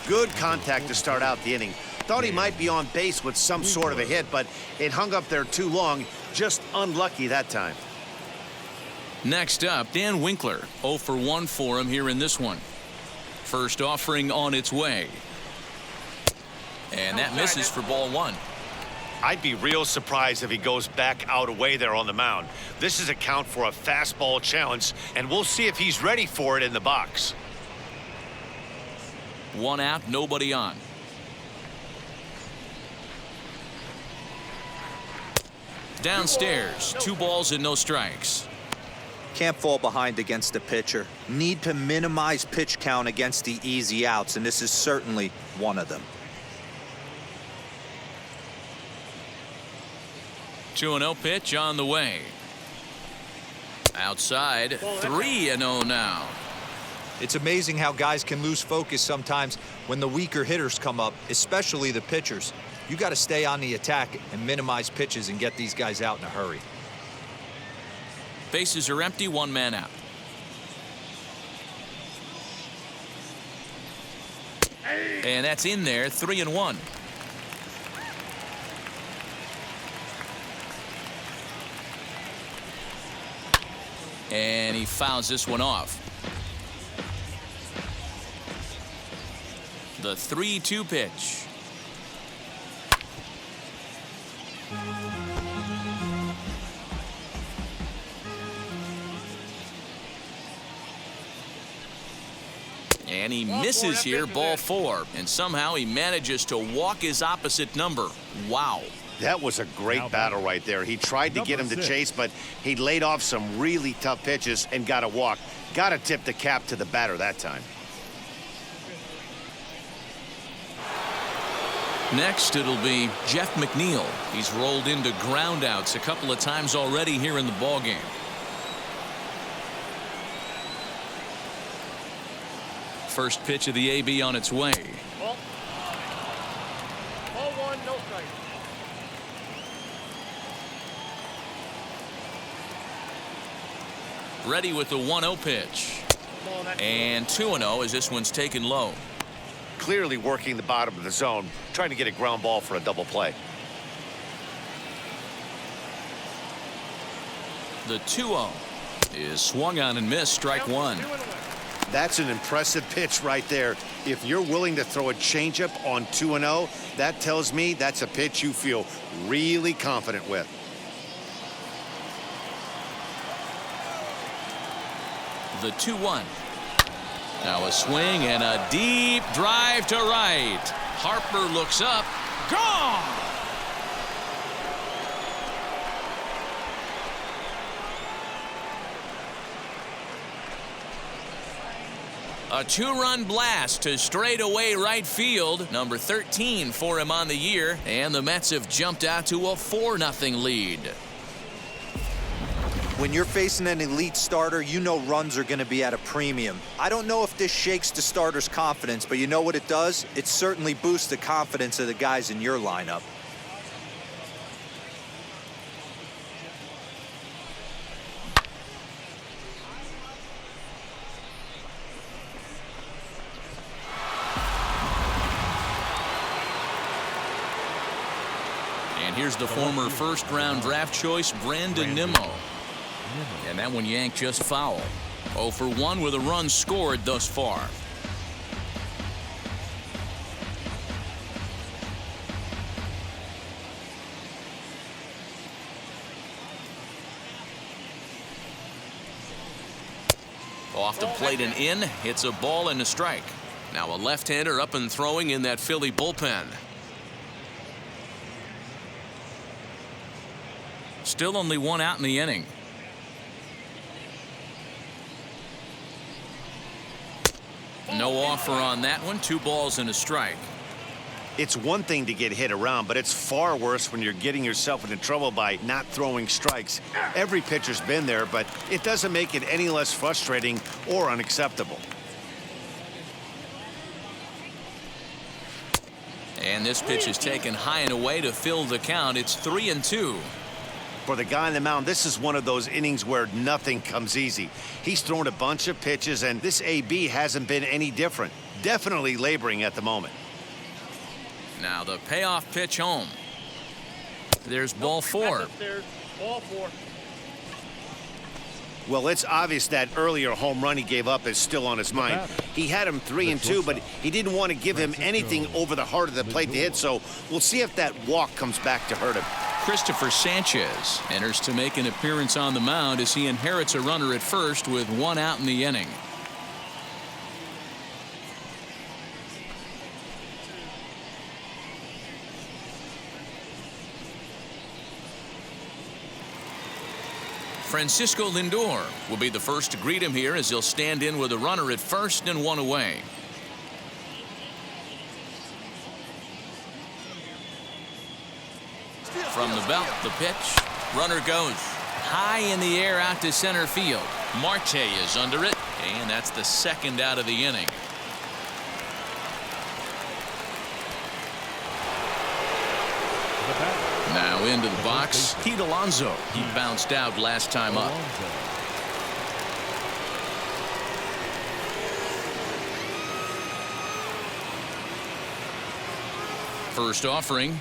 S2: Good contact to start out the inning. Thought he might be on base with some sort of a hit, but it hung up there too long. Just unlucky that time.
S1: Next up, Dan Winkler. 0 for 1 for him here in this one. First offering on its way. And that misses for ball 1.
S2: I'd be real surprised if he goes back out away there on the mound. This is a count for a fastball challenge, and we'll see if he's ready for it in the box.
S1: 1 out, nobody on. Downstairs, 2 balls and no strikes.
S3: Can't fall behind against the pitcher. Need to minimize pitch count against the easy outs, and this is certainly one of them.
S1: 2-0 pitch on the way. Outside, 3-0 now.
S3: It's amazing how guys can lose focus sometimes when the weaker hitters come up, especially the pitchers. You got to stay on the attack and minimize pitches and get these guys out in a hurry.
S1: Bases are empty, 1 man out. And that's in there, 3-1. And he fouls this one off. The 3-2 pitch. And he misses here, ball 4. And somehow he manages to walk his opposite number. Wow.
S2: That was a great battle right there. He tried to get him to chase, but he laid off some really tough pitches and got a walk. Got to tip the cap to the batter that time.
S1: Next, it'll be Jeff Mcneil. He's rolled into groundouts a couple of times already here in the ballgame. First pitch of the AB on its way.
S5: Ball 1, no strike.
S1: Ready with the 1-0 pitch. And 2-0 as this one's taken low.
S2: Clearly working the bottom of the zone, trying to get a ground ball for a double play.
S1: The 2-0. is swung on and missed, strike one.
S2: That's an impressive pitch right there. If you're willing to throw a changeup on 2-0, that tells me that's a pitch you feel really confident with.
S1: The 2-1. Now a swing and a deep drive to right. Harper looks up. Gone! A two-run blast to straightaway right field. Number 13 for him on the year. And the Mets have jumped out to a 4-0 lead.
S3: When you're facing an elite starter, you know runs are going to be at a premium. I don't know if this shakes the starter's confidence, but you know what it does? It certainly boosts the confidence of the guys in your lineup.
S1: And here's the former first-round draft choice, Brandon Nemo. And that one yanked just foul. 0 for 1 with a run scored thus far. Off the plate and in. Hits a ball and a strike. Now a left-hander up and throwing in that Philly bullpen. Still only one out in the inning. No offer on that one. 2 balls and a strike.
S2: It's one thing to get hit around, but it's far worse when you're getting yourself into trouble by not throwing strikes. Every pitcher's been there, but it doesn't make it any less frustrating or unacceptable.
S1: And this pitch is taken high and away to fill the count. It's 3-2.
S2: For the guy on the mound, this is one of those innings where nothing comes easy. He's thrown a bunch of pitches, and this AB hasn't been any different. Definitely laboring at the moment.
S1: Now the payoff pitch home. There's ball 4.
S5: Ball 4.
S2: Well, it's obvious that earlier home run he gave up is still on his mind. He had him 3-2, but he didn't want to give him anything over the heart of the plate to hit, so we'll see if that walk comes back to hurt him.
S1: Christopher Sanchez enters to make an appearance on the mound as he inherits a runner at first with 1 out in the inning. Francisco Lindor will be the first to greet him here as he'll stand in with a runner at first and 1 away. From the belt, the pitch. Runner goes high in the air out to center field. Marte is under it, and that's the 2nd out of the inning. Now into the box, Pete Alonso. He bounced out last time up. First offering.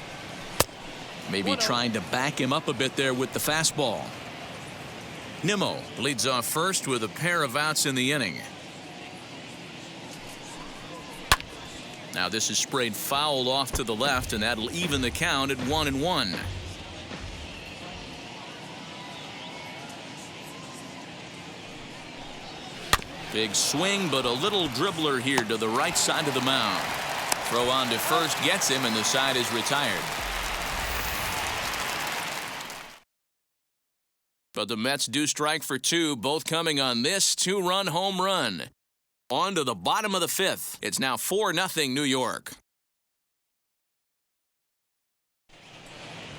S1: Maybe trying to back him up a bit there with the fastball. Nemo leads off first with a pair of outs in the inning. Now this is sprayed foul off to the left, and that'll even the count at 1-1. Big swing, but a little dribbler here to the right side of the mound. Throw on to first gets him, and the side is retired. But the Mets do strike for 2, both coming on this 2-run home run. On to the bottom of the 5th. It's now 4-0 New York.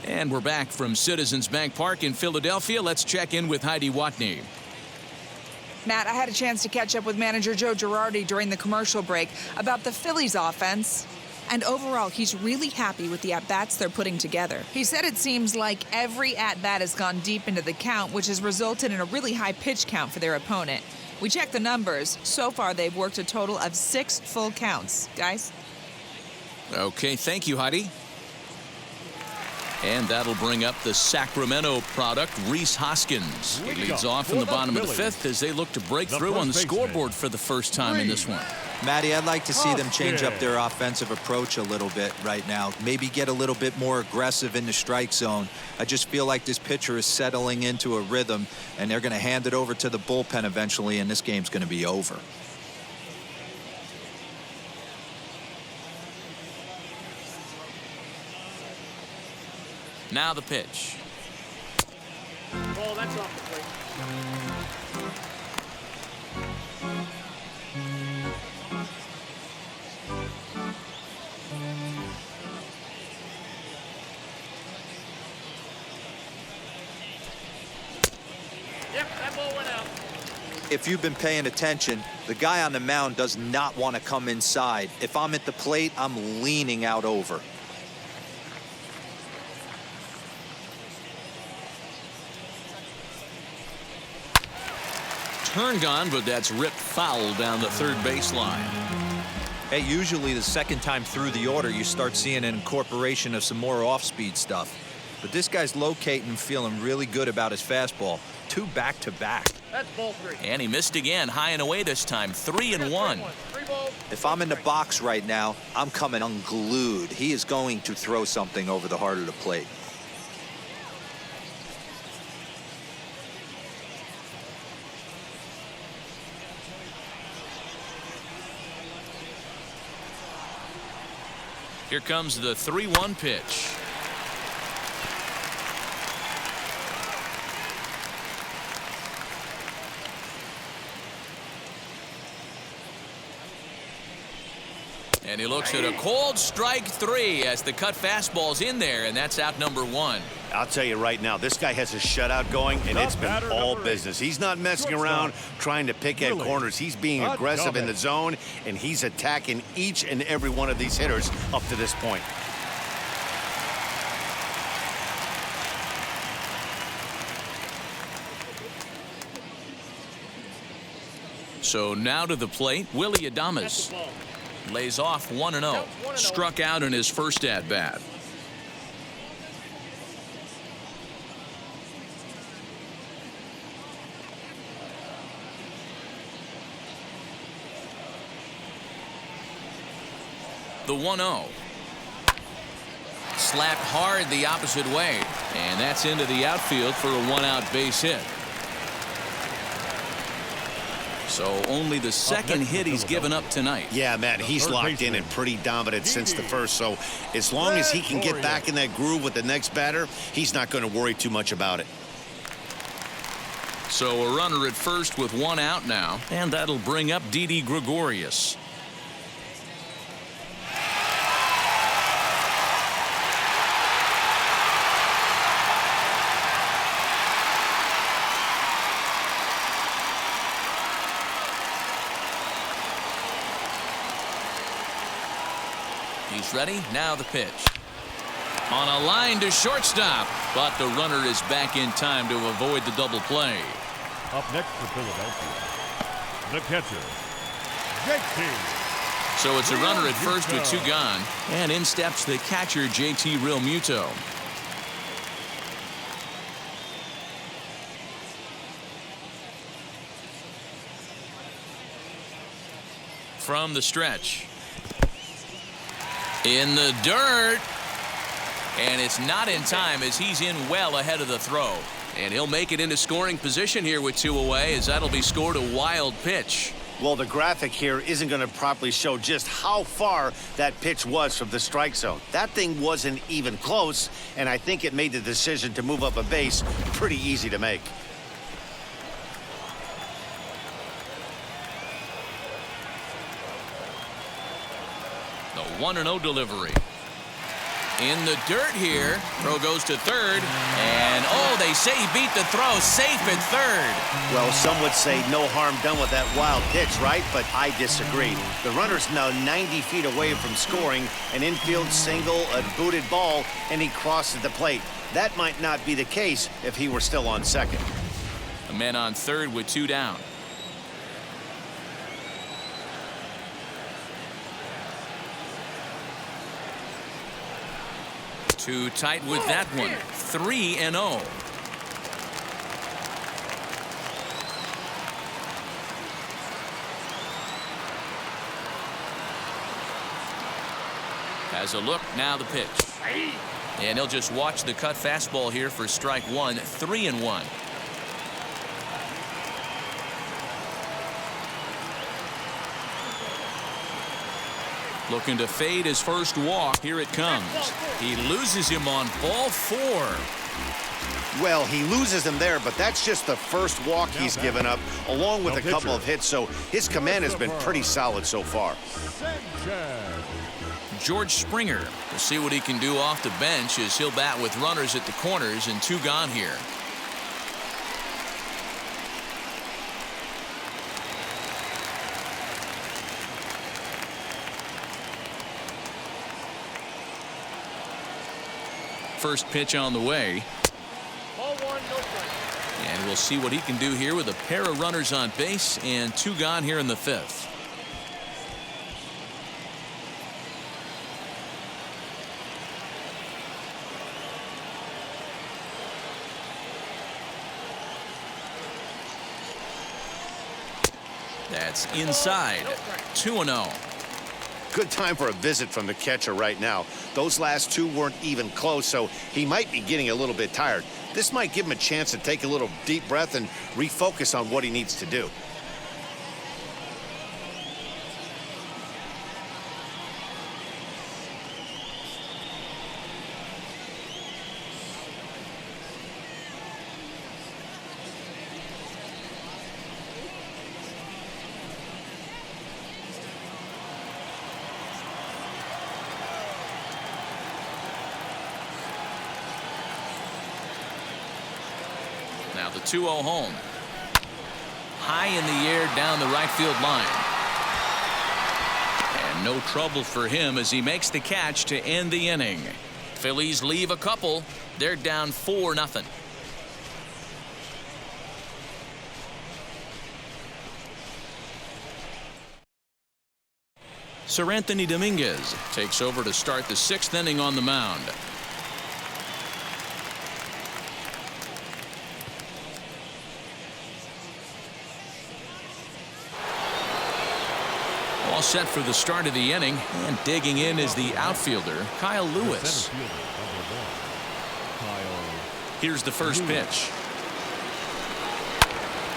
S1: And we're back from Citizens Bank Park in Philadelphia. Let's check in with Heidi Watney.
S6: Matt, I had a chance to catch up with manager Joe Girardi during the commercial break about the Phillies offense. And overall, he's really happy with the at-bats they're putting together. He said it seems like every at-bat has gone deep into the count, which has resulted in a really high pitch count for their opponent. We checked the numbers. So far, they've worked a total of 6 full counts. Guys?
S1: Okay, thank you, Heidi. And that'll bring up the Sacramento product, Reese Hoskins. He leads off in the bottom of the fifth as they look to break through on the scoreboard for the first time in this one.
S3: Matty, I'd like to see them change up their offensive approach a little bit right now. Maybe get a little bit more aggressive in the strike zone. I just feel like this pitcher is settling into a rhythm, and they're going to hand it over to the bullpen eventually, and this game's going to be over.
S1: Now the pitch.
S5: Ball, that's off the plate. Yep, that ball went out.
S3: If you've been paying attention, the guy on the mound does not want to come inside. If I'm at the plate, I'm leaning out over.
S1: Turn gone, but that's ripped foul down the third baseline.
S3: Hey, usually the second time through the order, you start seeing an incorporation of some more off-speed stuff. But this guy's locating and feeling really good about his fastball. 2 back-to-back.
S5: That's ball 3.
S1: And he missed again, high and away this time, 3-1.
S5: 3 balls.
S3: If I'm in the box right now, I'm coming unglued. He is going to throw something over the heart of the plate.
S1: Here comes the 3-1 pitch. And he looks at a cold strike 3 as the cut fastball's in there, and that's out number 1.
S2: I'll tell you right now, this guy has a shutout going, and it's been all business. He's not messing around trying to pick at corners. He's being aggressive in the zone, and he's attacking each and every one of these hitters up to this point.
S1: So now to the plate, Willie Adames. Lays off 1-0. Struck out in his first at-bat. The 1-0. Slapped hard the opposite way. And that's into the outfield for a 1-out base hit. So only the second hit he's given up tonight.
S2: Yeah, Matt, he's locked in and pretty dominant since the first. So as long as he can get back in that groove with the next batter, he's not going to worry too much about it.
S1: So a runner at first with 1 out now, and that'll bring up Didi Gregorius. He's ready. Now the pitch. On a line to shortstop, but the runner is back in time to avoid the double play.
S4: Up next for Philadelphia, the catcher, JT.
S1: So it's a runner at first with 2 gone, and in steps the catcher, JT Realmuto. From the stretch. In the dirt. And it's not in time as he's in well ahead of the throw. And he'll make it into scoring position here with 2 away as that'll be scored a wild pitch.
S2: Well, the graphic here isn't going to properly show just how far that pitch was from the strike zone. That thing wasn't even close, and I think it made the decision to move up a base pretty easy to make.
S1: The 1-0 delivery. In the dirt here. Throw goes to third. And, oh, they say he beat the throw. Safe at third.
S2: Well, some would say no harm done with that wild pitch, right? But I disagree. The runner's now 90 feet away from scoring an infield single, a booted ball, and he crosses the plate. That might not be the case if he were still on second.
S1: A man on third with 2 down. Too tight with that one. 3-0. Has a look, now the pitch. And he'll just watch the cut fastball here for strike one. 3-1. Looking to fade his first walk. Here it comes. He loses him on ball 4.
S2: Well, he loses him there, but that's just the first walk he's given up, along with a couple of hits, so his command has been pretty solid so far.
S1: George Springer, we'll see what he can do off the bench as he'll bat with runners at the corners and 2 gone here. First pitch on the way.
S5: Ball 1, no strike.
S1: And we'll see what he can do here with a pair of runners on base and 2 gone here in the 5th. That's inside. 2-0.
S2: Good time for a visit from the catcher right now. Those last 2 weren't even close, so he might be getting a little bit tired. This might give him a chance to take a little deep breath and refocus on what he needs to do.
S1: Now the 2-0 home. High in the air down the right field line. And no trouble for him as he makes the catch to end the inning. Phillies leave a couple. They're down 4-0. Sir Anthony Dominguez takes over to start the 6th inning on the mound. All set for the start of the inning, and digging in is the outfielder, Kyle Lewis. Here's the first pitch.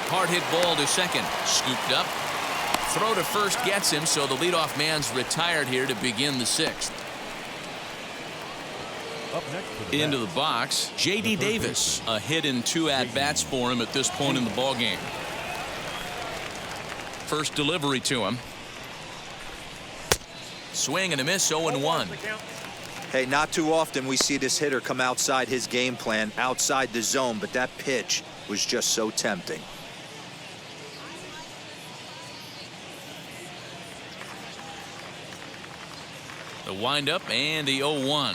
S1: Hard hit ball to second. Scooped up. Throw to first gets him, so the leadoff man's retired here to begin the 6th. Into the box, J.D. Davis. A hit and 2 at-bats for him at this point in the ballgame. First delivery to him. Swing and a miss, 0-1.
S3: Hey, not too often we see this hitter come outside his game plan, outside the zone, but that pitch was just so tempting.
S1: The windup and the 0-1.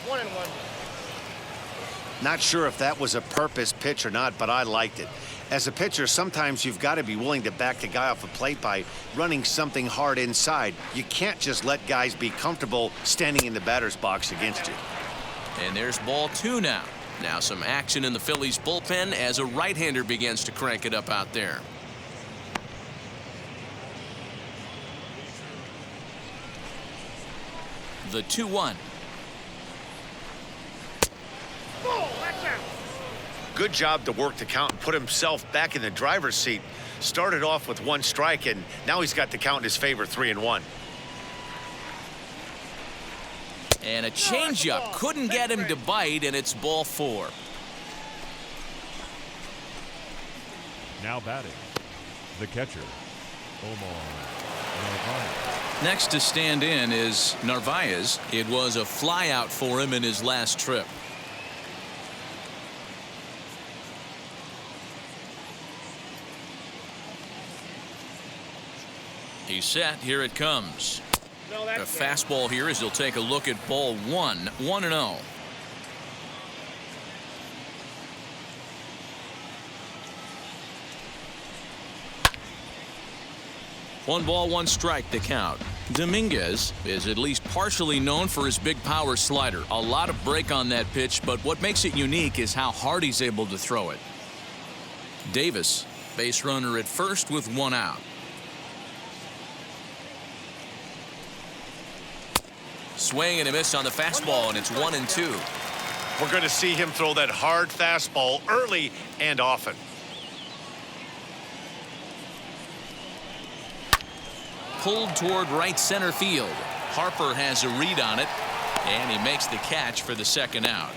S5: 1-1.
S2: Not sure if that was a purpose pitch or not, but I liked it. As a pitcher, sometimes you've got to be willing to back the guy off a plate by running something hard inside. You can't just let guys be comfortable standing in the batter's box against you.
S1: And there's ball 2 now. Now some action in the Phillies bullpen as a right-hander begins to crank it up out there. The 2-1.
S5: That's out.
S2: Good job to work the count and put himself back in the driver's seat. Started off with 1 strike, and now he's got the count in his favor, 3-1.
S1: And a changeup couldn't get him to bite, and it's ball 4.
S4: Now batting, the catcher, Omar Narvaez.
S1: Next to stand in is Narvaez. It was a flyout for him in his last trip. He's set. Here it comes.
S5: No,
S1: A
S5: that's
S1: fastball here as he'll take a look at ball 1. 1-0. One ball, 1 strike, the count. Dominguez is at least partially known for his big power slider. A lot of break on that pitch, but what makes it unique is how hard he's able to throw it. Davis, base runner at first with one out. Swing and a miss on the fastball, and it's 1-2.
S2: We're going to see him throw that hard fastball early and often.
S1: Pulled toward right center field. Harper has a read on it, and he makes the catch for the second out.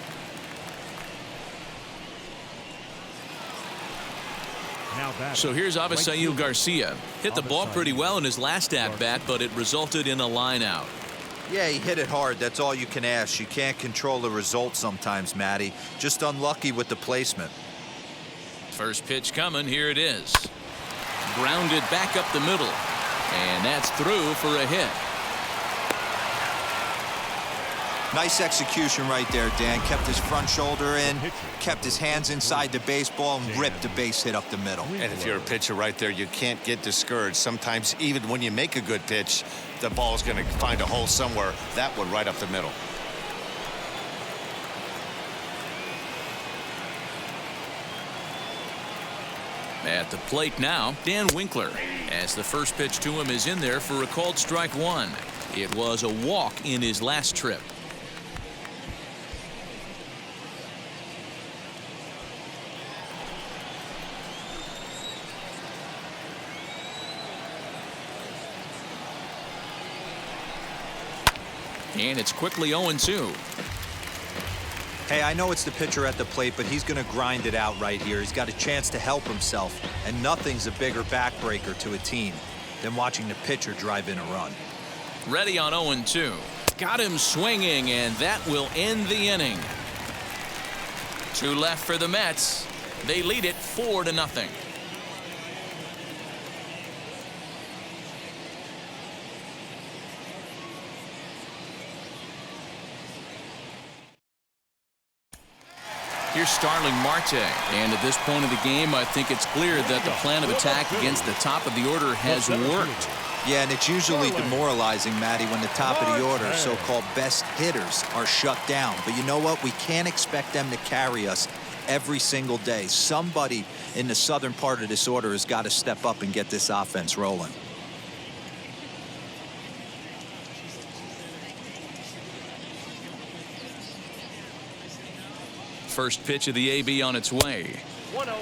S1: So here's Avisail Garcia. Hit the ball pretty well in his last at-bat, but it resulted in a line out.
S3: Yeah, he hit it hard. That's all you can ask. You can't control the result sometimes, Matty. Just unlucky with the placement.
S1: First pitch coming. Here it is. Grounded back up the middle. And that's through for a hit.
S3: Nice execution right there, Dan. Kept his front shoulder in, kept his hands inside the baseball, and ripped a base hit up the middle.
S2: And if you're a pitcher right there, you can't get discouraged. Sometimes even when you make a good pitch, the ball's going to find a hole somewhere. That one right up the middle.
S1: At the plate now, Dan Winkler, as the first pitch to him is in there for a called strike one. It was a walk in his last trip. And it's quickly 0-2.
S3: Hey, I know it's the pitcher at the plate, but he's going to grind it out right here. He's got a chance to help himself, and nothing's a bigger backbreaker to a team than watching the pitcher drive in a run.
S1: Ready on 0-2. Got him swinging, and that will end the inning. 2 left for the Mets. They lead it 4-0. Here's Starling Marte, and at this point of the game, I think it's clear that the plan of attack against the top of the order has worked.
S3: Yeah, and it's usually demoralizing, Matty, when the top of the order, so-called best hitters, are shut down. But you know what? We can't expect them to carry us every single day. Somebody in the southern part of this order has got to step up and get this offense rolling.
S1: First pitch of the AB on its way.
S5: 1-0.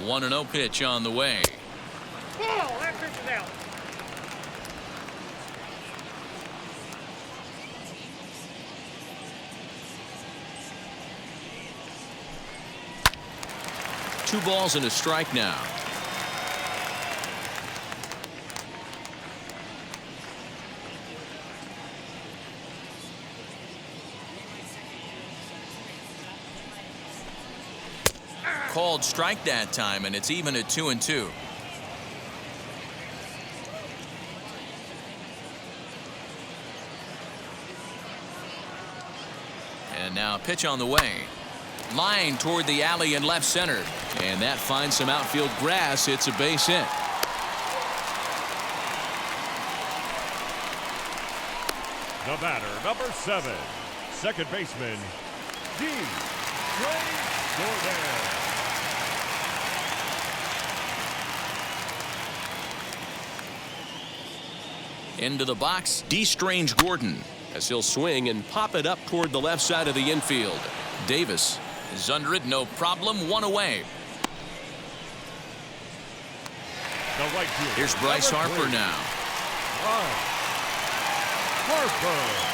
S1: One 1-0 pitch on the way.
S5: Ball! That pitch is out.
S1: Two balls and a strike now. Called strike that time, and it's even at 2-2. And now pitch on the way. Line toward the alley in left center, and that finds some outfield grass. It's a base hit.
S4: The batter, number 7, second baseman, D. Gordon.
S1: Into the box, D. Strange Gordon, as he'll swing and pop it up toward the left side of the infield. Davis is under it, no problem, one away. Here's Bryce Harper now.
S4: Harper.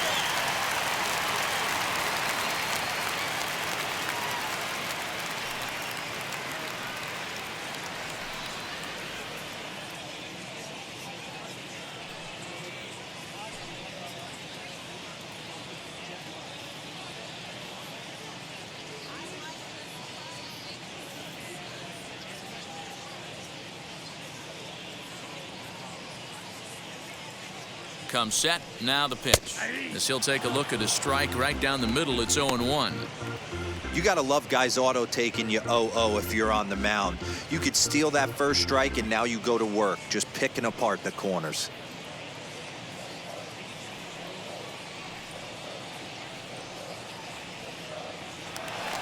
S1: comes set. Now the pitch. As he'll take a look at a strike right down the middle. It's 0-1.
S3: You got to love guys auto taking you 0-0 if you're on the mound. You could steal that first strike, and now you go to work, just picking apart the corners.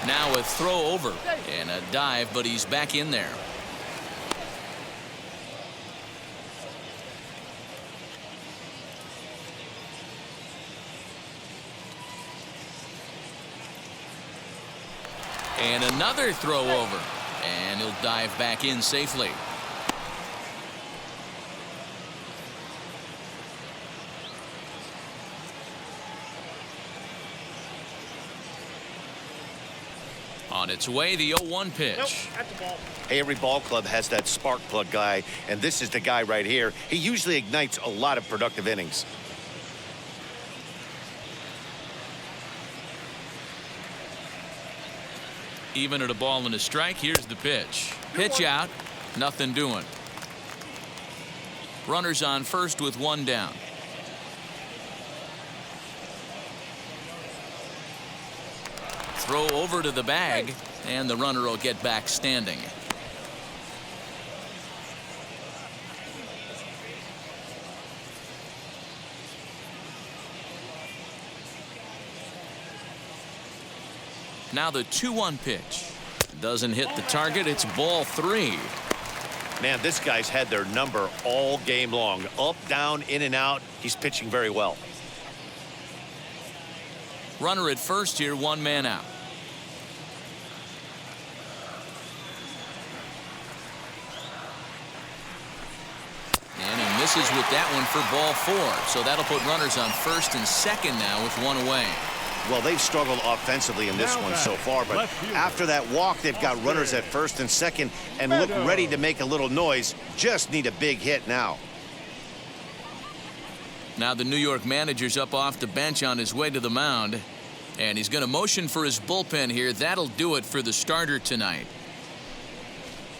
S1: Now a throw over and a dive, but he's back in there. And another throw over, and he'll dive back in safely. On its way, the 0-1 pitch.
S5: Nope, that's the ball.
S2: Hey, every ball club has that spark plug guy, and this is the guy right here. He usually ignites a lot of productive innings.
S1: Even at a ball and a strike, here's the pitch. Pitch out, nothing doing. Runners on first with one down. Throw over to the bag, and the runner will get back standing. Now the 2-1 pitch. Doesn't hit the target. It's ball 3.
S2: Man, this guy's had their number all game long. Up, down, in and out. He's pitching very well.
S1: Runner at first here, one man out. And he misses with that one for ball 4. So that'll put runners on first and second now with one away.
S2: Well, they've struggled offensively in this one so far, but after that walk, they've got runners at first and second and look ready to make a little noise. Just need a big hit now.
S1: Now the New York manager's up off the bench on his way to the mound, and he's going to motion for his bullpen here. That'll do it for the starter tonight.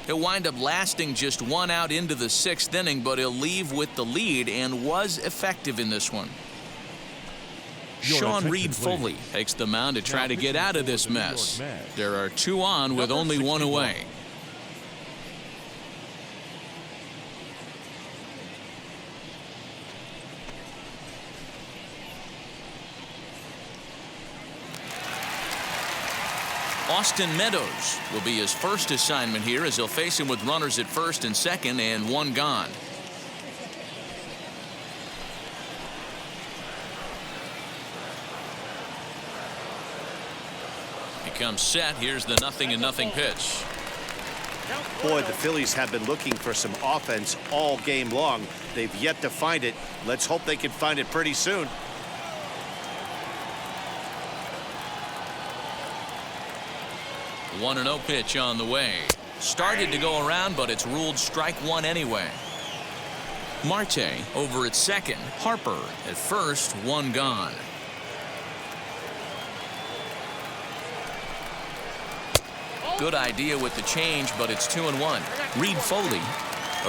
S1: He'll wind up lasting just one out into the 6th inning, but he'll leave with the lead and was effective in this one. Sean Reed Foley takes the mound to try to get out of this mess. There are 2 on with only 1 away. Austin Meadows will be his first assignment here as he'll face him with runners at first and second and 1 gone. Comes set. Here's the 0-0 pitch.
S2: Boy, the Phillies have been looking for some offense all game long. They've yet to find it. Let's hope they can find it pretty soon.
S1: One 1-0 pitch on the way. Started to go around, but it's ruled strike 1 anyway. Marte over at second. Harper at first. 1 gone. Good idea with the change, but it's 2-1. Reed Foley,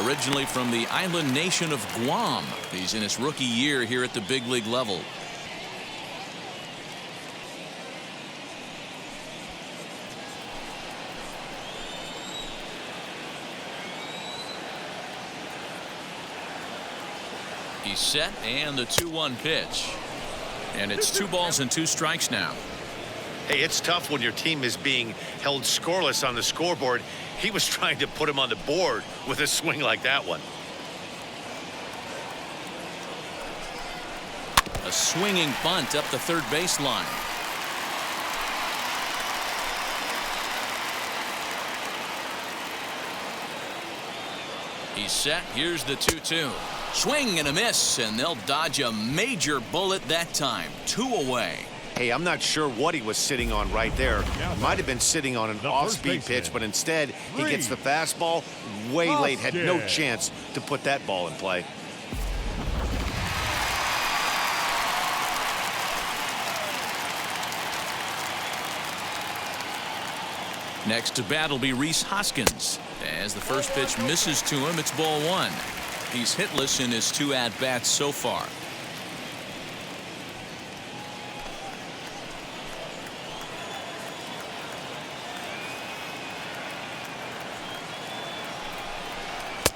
S1: originally from the island nation of Guam. He's in his rookie year here at the big league level. He's set, and the 2-1 pitch. And it's 2 balls and 2 strikes now.
S2: Hey, it's tough when your team is being held scoreless on the scoreboard. He was trying to put him on the board with a swing like that one.
S1: A swinging bunt up the third baseline. He's set. Here's the 2-2. Swing and a miss, and they'll dodge a major bullet that time. 2 away.
S2: Hey, I'm not sure what he was sitting on right there. Might have been sitting on an off-speed pitch, but instead he gets the fastball way late. Had no chance to put that ball in play.
S1: Next to bat will be Reese Hoskins. As the first pitch misses to him, it's ball 1. He's hitless in his 2 at-bats so far.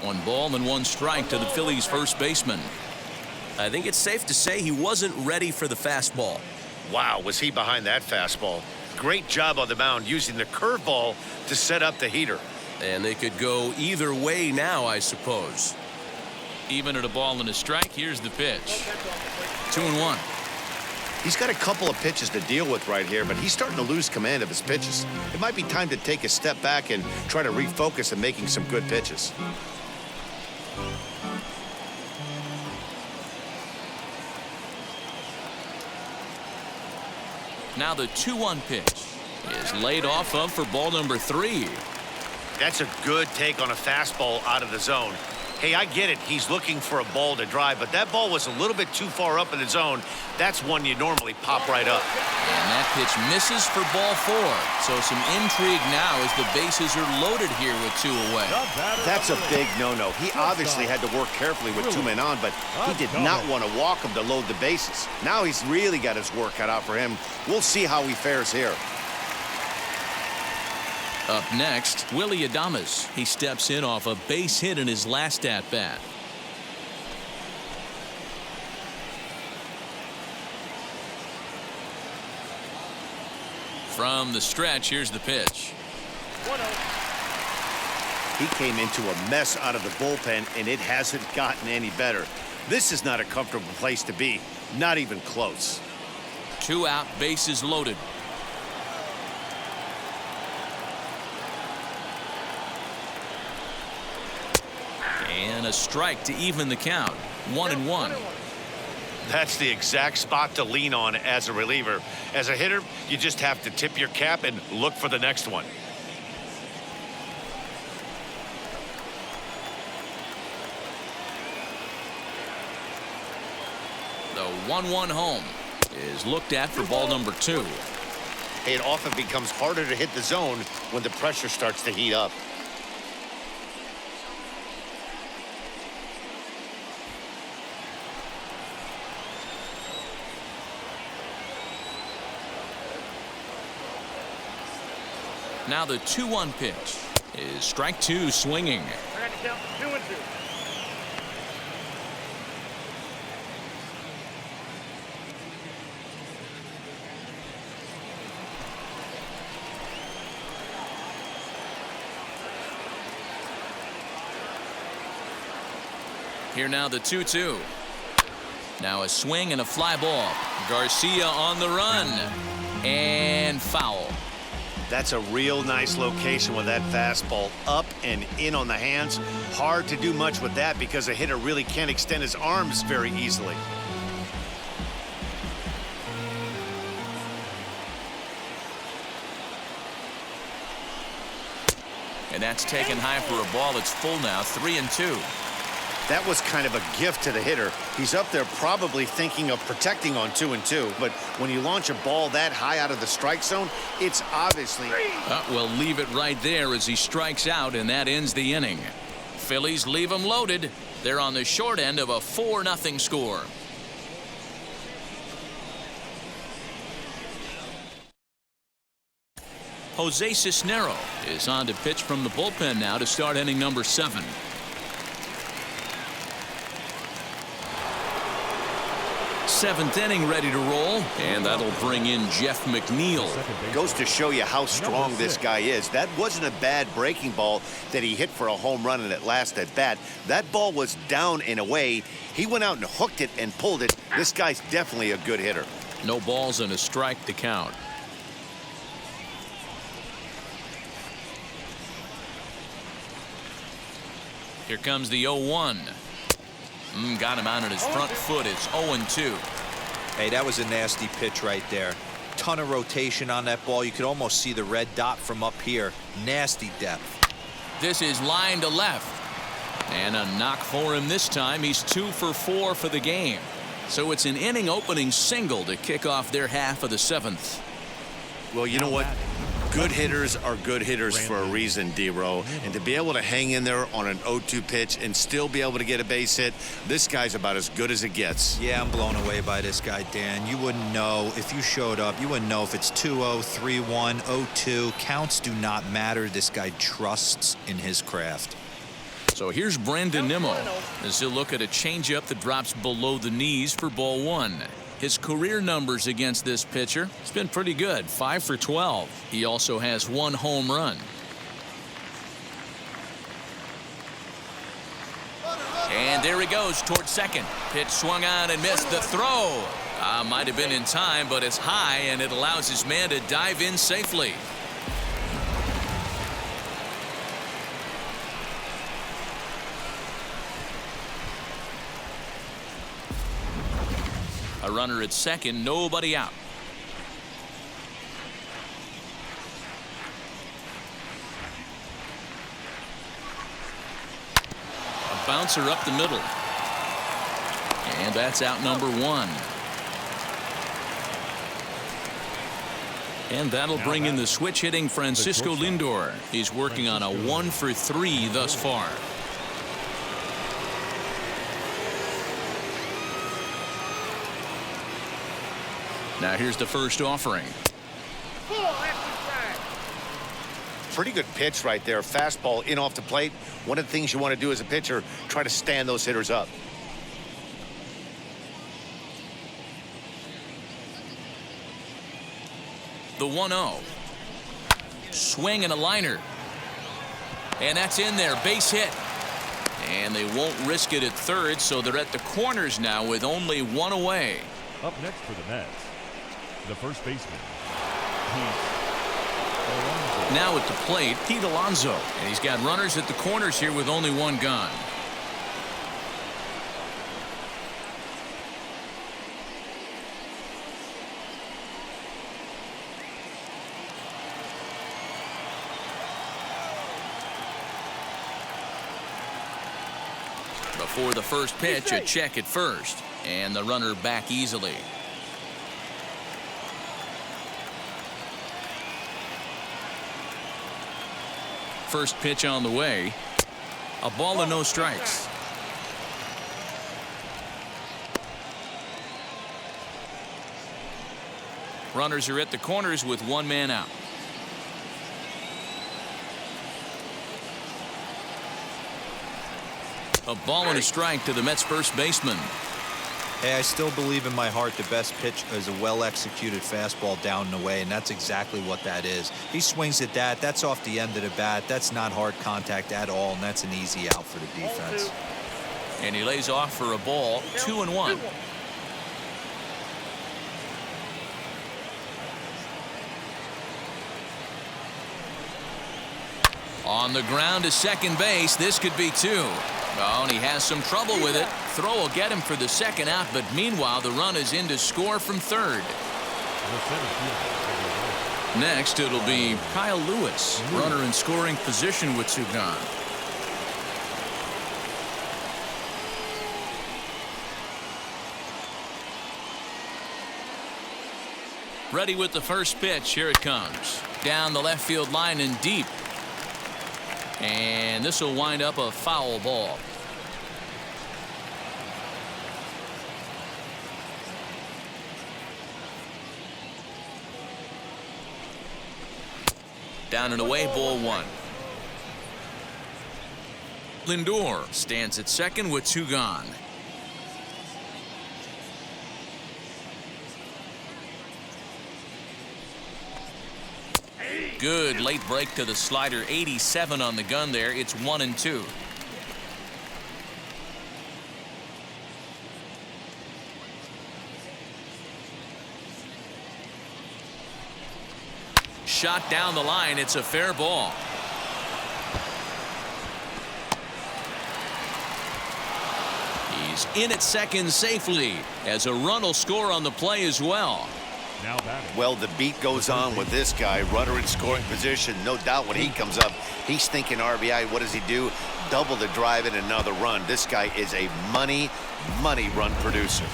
S1: 1 ball and 1 strike to the Phillies first baseman.
S7: I think it's safe to say he wasn't ready for the fastball.
S2: Wow, was he behind that fastball. Great job on the mound using the curveball to set up the heater.
S7: And they could go either way now, I suppose.
S1: Even at a ball and a strike, here's the pitch. 2-1.
S2: He's got a couple of pitches to deal with right here, but he's starting to lose command of his pitches. It might be time to take a step back and try to refocus on making some good pitches.
S1: Now the 2-1 pitch is laid off of for ball number 3.
S2: That's a good take on a fastball out of the zone. Hey, I get it. He's looking for a ball to drive, but that ball was a little bit too far up in the zone. That's one you normally pop right up.
S1: And that pitch misses for ball 4. So some intrigue now as the bases are loaded here with 2 away.
S2: That's a big no-no. He obviously had to work carefully with 2 men on, but he did not want to walk him to load the bases. Now he's really got his work cut out for him. We'll see how he fares here.
S1: Up next, Willie Adames. He steps in off a base hit in his last at-bat. From the stretch, here's the pitch.
S2: He came into a mess out of the bullpen, and it hasn't gotten any better. This is not a comfortable place to be. Not even close.
S1: 2 out, bases loaded. And a strike to even the count. 1-1.
S2: That's the exact spot to lean on as a reliever. As a hitter, you just have to tip your cap and look for the next one.
S1: The 1-1 home is looked at for ball number 2.
S2: It often becomes harder to hit the zone when the pressure starts to heat up.
S1: Now the 2-1 pitch is strike 2 swinging.
S5: I got to count 2 and 2.
S1: Here now the 2-2. Now a swing and a fly ball. Garcia on the run. And foul.
S2: That's a real nice location with that fastball up and in on the hands. Hard to do much with that because a hitter really can't extend his arms very easily.
S1: And that's taken high for a ball. It's full now, 3-2.
S2: That was kind of a gift to the hitter. He's up there probably thinking of protecting on 2-2, but when you launch a ball that high out of the strike zone, it's obviously...
S1: We'll leave it right there as he strikes out, and that ends the inning. Phillies leave him loaded. They're on the short end of a 4-0 score. Jose Cisnero is on to pitch from the bullpen now to start inning number 7. Seventh inning ready to roll, and that'll bring in Jeff McNeil.
S2: Goes to show you how strong this guy is. That wasn't a bad breaking ball that he hit for a home run in that last at bat. That ball was down and away. He went out and hooked it and pulled it. This guy's definitely a good hitter.
S1: No balls and a strike to count. Here comes the 0-1. Got him out on his front foot. It's 0-2.
S3: Hey, that was a nasty pitch right there. Ton of rotation on that ball. You could almost see the red dot from up here. Nasty depth.
S1: This is line to left. And a knock for him this time. He's 2 for 4 for the game. So it's an inning opening single to kick off their half of the 7th.
S2: Well, you know what? Good hitters are good hitters for a reason, D-Row. And to be able to hang in there on an 0-2 pitch and still be able to get a base hit, this guy's about as good as it gets.
S3: Yeah, I'm blown away by this guy, Dan. You wouldn't know if you showed up. You wouldn't know if it's 2-0, 3-1, 0-2. Counts do not matter. This guy trusts in his craft.
S1: So here's Brandon Nemo as he'll look at a changeup that drops below the knees for ball one. His career numbers against this pitcher, it's been pretty good, 5 for 12. He also has 1 home run. And there he goes towards second. Pitch swung on and missed the throw. Might have been in time, but it's high, and it allows his man to dive in safely. A runner at second, nobody out. A bouncer up the middle. And that's out number 1. And that'll bring in the switch hitting Francisco Lindor. He's working on a 1 for 3 thus far. Now here's the first offering.
S2: Pretty good pitch right there. Fastball in off the plate. One of the things you want to do as a pitcher, try to stand those hitters up.
S1: The 1-0. Swing and a liner. And that's in there. Base hit. And they won't risk it at third, so they're at the corners now with only 1 away.
S4: Up next for the Mets, the first baseman,
S1: Now at the plate, Pete Alonso. And he's got runners at the corners here with only 1 gone. Before the first pitch, a check at first. And the runner back easily. First pitch on the way. A ball and no strikes. Runners are at the corners with 1 man out. A ball and a strike to the Mets first baseman.
S3: Hey, I still believe in my heart the best pitch is a well-executed fastball down and away, and that's exactly what that is. He swings at that. That's off the end of the bat. That's not hard contact at all, and that's an easy out for the defense.
S1: And he lays off for a ball, 2-1. On the ground to second base. This could be 2. Oh, and he has some trouble with it. Throw will get him for the second out, but meanwhile the run is in to score from third. Next it'll be Kyle Lewis, runner in scoring position with 2 gone. Ready with the first pitch. Here it comes. Down the left field line and deep. And this will wind up a foul ball. Down and away, ball 1. Lindor stands at second with 2 gone. Good late break to the slider. 87 on the gun there. It's 1-2. Shot down the line. It's a fair ball. He's in at second safely as a run will score on the play as well.
S4: now batting.
S2: Well, the beat goes on with this guy. Runner in scoring position. No doubt when he comes up, he's thinking RBI. What does he do? Double the drive and another run. This guy is a money run producer.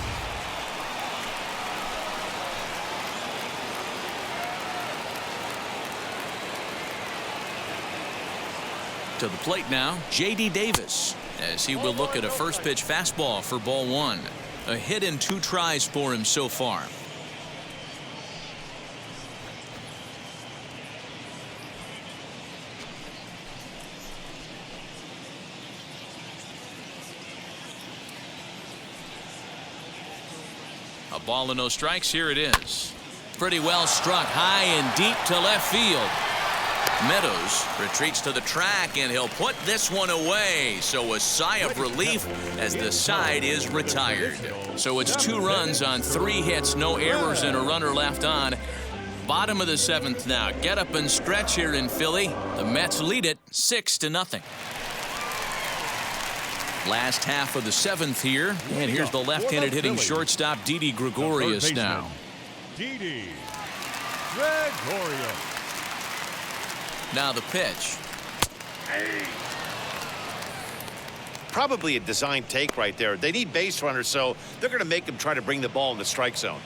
S1: To the plate now, J.D. Davis, as he will look at a first pitch fastball for ball one. A hit in 2 tries for him so far. A ball and no strikes. Here it is. Pretty well struck high and deep to left field. Meadows retreats to the track, and he'll put this one away. So a sigh of relief as the side is retired. So it's 2 runs on 3 hits, no errors, and a runner left on. Bottom of the 7th now. Get up and stretch here in Philly. The Mets lead it 6-0. Last half of the 7th here, and here's the left-handed hitting shortstop Didi Gregorius now.
S4: Didi Gregorius.
S1: Now the pitch.
S2: Probably a design take right there. They need base runners, so they're going to make them try to bring the ball in the strike zone.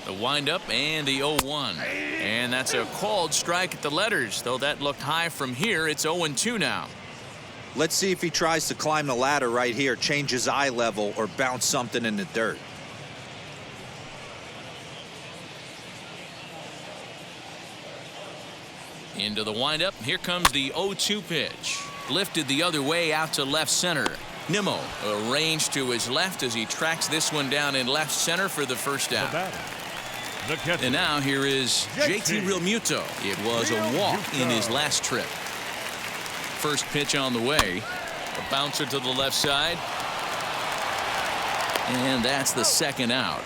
S1: The windup and the 0-1. And that's a called strike at the letters. Though that looked high from here, it's 0-2 now.
S3: Let's see if he tries to climb the ladder right here, change his eye level, or bounce something in the dirt.
S1: Into the windup. Here comes the 0-2 pitch. Lifted the other way out to left center. Nemo arranged to his left as he tracks this one down in left center for the first out. And now here is JT Realmuto. It was a walk in his last trip. First pitch on the way. A bouncer to the left side. And that's the second out.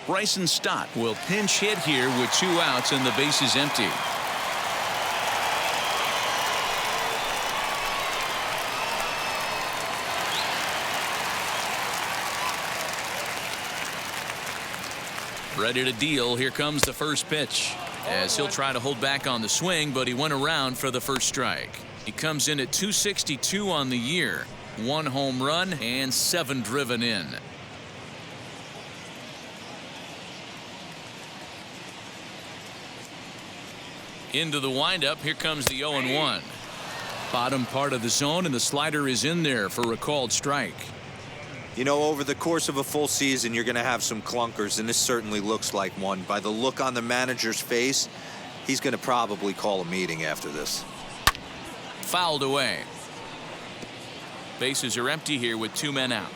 S1: Bryson Stott will pinch hit here with 2 outs and the base is empty. Ready to deal. Here comes the first pitch as he'll try to hold back on the swing, but he went around for the first strike. He comes in at 262 on the year. 1 home run and 7 driven in. Into the windup. Here comes the 0-1. Bottom part of the zone, and the slider is in there for a called strike.
S3: You know, over the course of a full season, you're going to have some clunkers, and this certainly looks like one. By the look on the manager's face, he's going to probably call a meeting after this.
S1: Fouled away. Bases are empty here with 2 men out.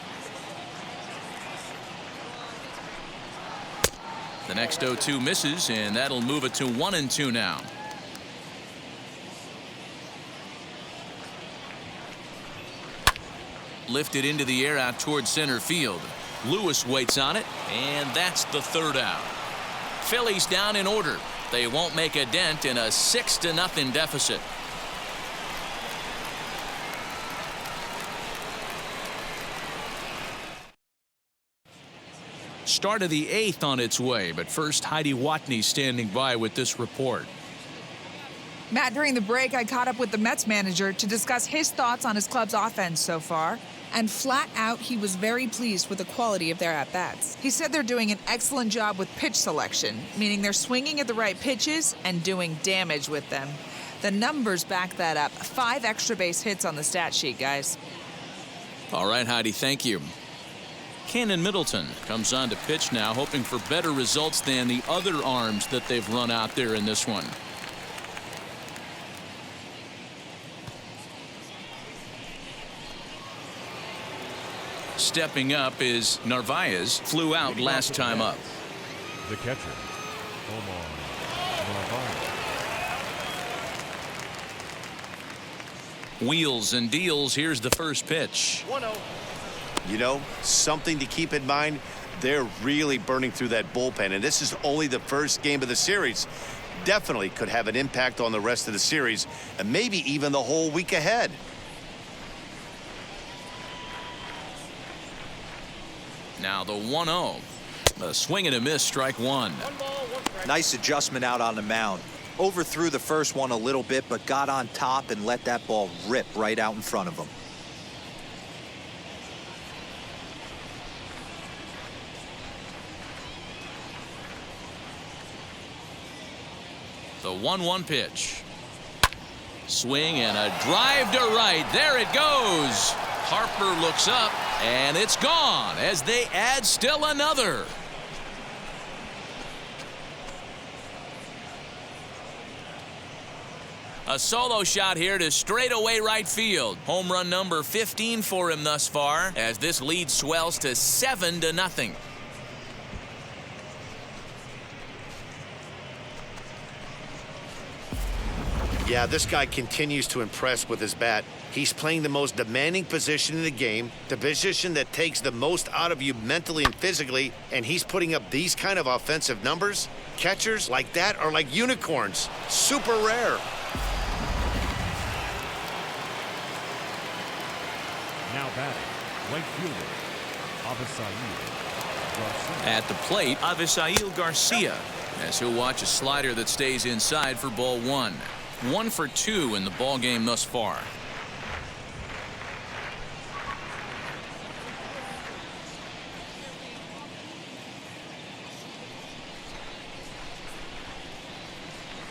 S1: The next 0-2 misses, and that'll move it to 1-2 now. Lifted into the air out towards center field. Lewis waits on it, and that's the 3rd out. Phillies down in order. They won't make a dent in a 6-0 deficit. Start of the 8th on its way, but first Heidi Watney standing by with this report.
S6: Matt, during the break, I caught up with the Mets manager to discuss his thoughts on his club's offense so far. And flat out, he was very pleased with the quality of their at-bats. He said they're doing an excellent job with pitch selection, meaning they're swinging at the right pitches and doing damage with them. The numbers back that up. 5 extra base hits on the stat sheet, guys.
S1: All right, Heidi, thank you. Cannon Middleton comes on to pitch now, hoping for better results than the other arms that they've run out there in this one. Stepping up is Narvaez. Flew out last time up.
S4: The catcher, Omar Narvaez.
S1: Wheels and deals. Here's the first pitch.
S5: 1-0.
S2: You know, something to keep in mind, they're really burning through that bullpen, and this is only the first game of the series. Definitely could have an impact on the rest of the series and maybe even the whole week ahead.
S1: Now the 1-0. A swing and a miss, strike 1.
S5: 1 ball, 1 strike.
S3: Nice adjustment out on the mound. Overthrew the first one a little bit, but got on top and let that ball rip right out in front of him.
S1: The 1-1 pitch. Swing and a drive to right. There it goes. Harper looks up, and it's gone as they add still another. A solo shot here to straightaway right field. Home run number 15 for him thus far, as this lead swells to 7-0.
S2: Yeah, this guy continues to impress with his bat. He's playing the most demanding position in the game, the position that takes the most out of you mentally and physically, and he's putting up these kind of offensive numbers. Catchers like that are like unicorns. Super rare.
S4: Now batting, right fielder, Avisail Garcia.
S1: At the plate, Avisail Garcia, as he'll watch a slider that stays inside for ball 1. 1 for 2 in the ball game thus far.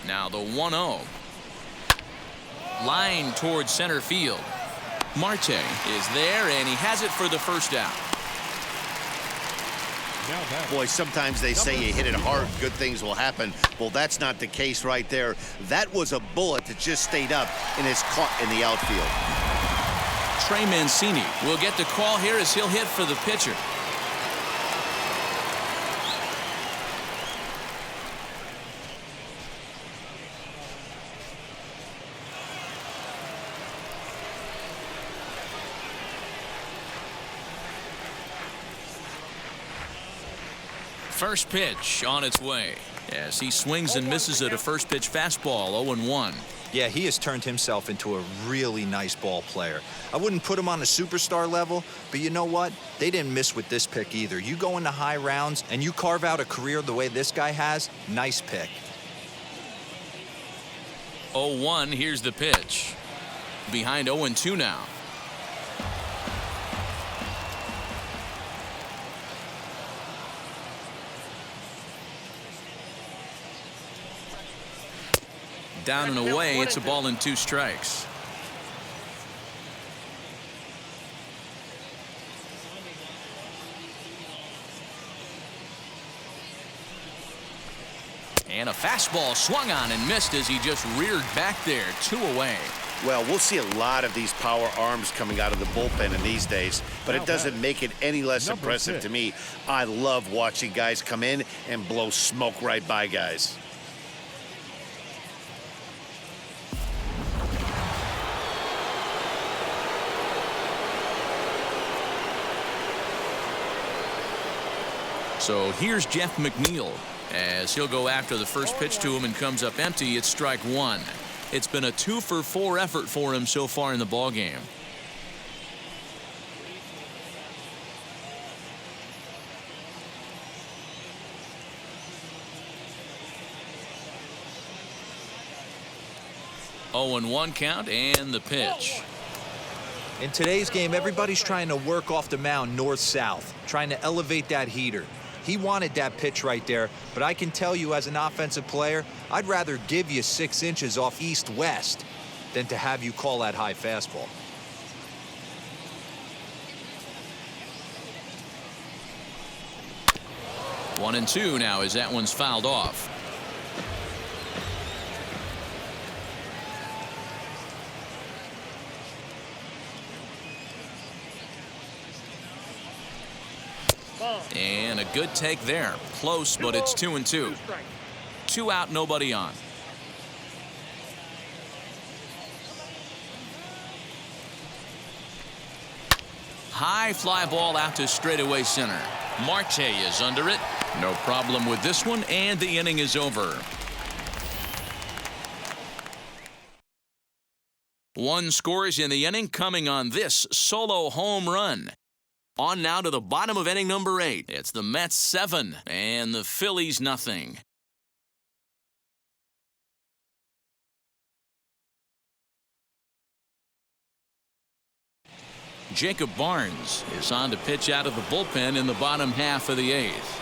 S1: Now the 1-0. Line towards center field. Marte is there, and he has it for the first out.
S4: Now batting.
S2: Boy, sometimes they say you hit it hard, good things will happen. Well, that's not the case right there. That was a bullet that just stayed up and is caught in the outfield.
S1: Trey Mancini will get the call here as he'll hit for the pitcher. First pitch on its way as he swings and misses at a first pitch fastball. 0-1.
S3: Yeah, he has turned himself into a really nice ball player. I wouldn't put him on a superstar level, but you know what? They didn't miss with this pick either. You go into high rounds and you carve out a career the way this guy has, nice pick.
S1: 0-1, here's the pitch. Behind 0-2 now. Down and away, it's a ball and 2 strikes. And a fastball swung on and missed as he just reared back there. 2 away.
S2: Well, we'll see a lot of these power arms coming out of the bullpen in these days, but it doesn't make it any less impressive to me. I love watching guys come in and blow smoke right by guys.
S1: So here's Jeff McNeil as he'll go after the first pitch to him and comes up empty. It's strike 1. It's been a 2-for-4 effort for him so far in the ball game. Oh, and 1 count and the pitch.
S3: In today's game, everybody's trying to work off the mound north-south, trying to elevate that heater. He wanted that pitch right there, but I can tell you as an offensive player, I'd rather give you 6 inches off east-west than to have you call that high fastball.
S1: One and 2 now as that one's fouled off. And a good take there. Close, but it's 2 and 2. 2 out, nobody on. High fly ball out to straightaway center. Marte is under it. No problem with this one, and the inning is over. 1 scores in the inning coming on this solo home run. On now to the bottom of inning number 8. It's the Mets 7 and the Phillies nothing. Jacob Barnes is on to pitch out of the bullpen in the bottom half of the 8th.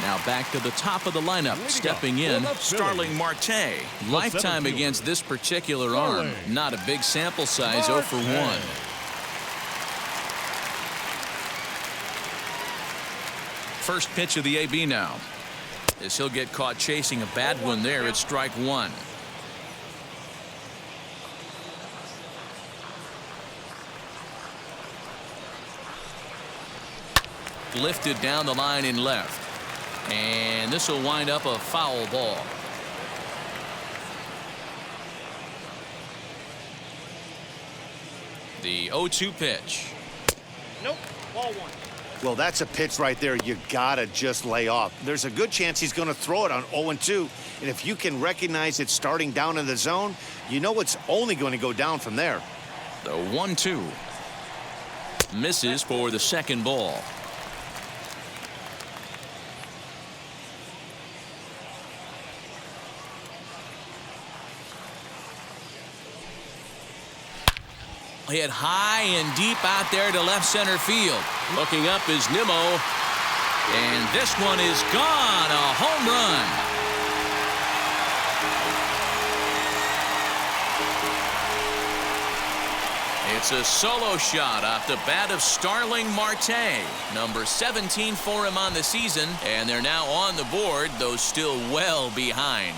S1: Now back to the top of the lineup, stepping in, Starling Marte. Lifetime against this particular arm. Not a big sample size, 0 for 1. first pitch of the AB now. As he'll get caught chasing a bad one there at strike one. Lifted down the line in left. And this will wind up a foul ball. The 0-2 pitch.
S5: Nope. Ball one.
S2: Well, that's a pitch right there you gotta just lay off. There's a good chance he's going to throw it on 0-2. And if you can recognize it starting down in the zone, you know it's only going to go down from there.
S1: The 1-2. Misses for the second ball. Hit high and deep out there to left center field. Looking up is Nemo. And this one is gone. A home run. It's a solo shot off the bat of Starling Marte. Number 17 for him on the season. And they're now on the board, though still well behind.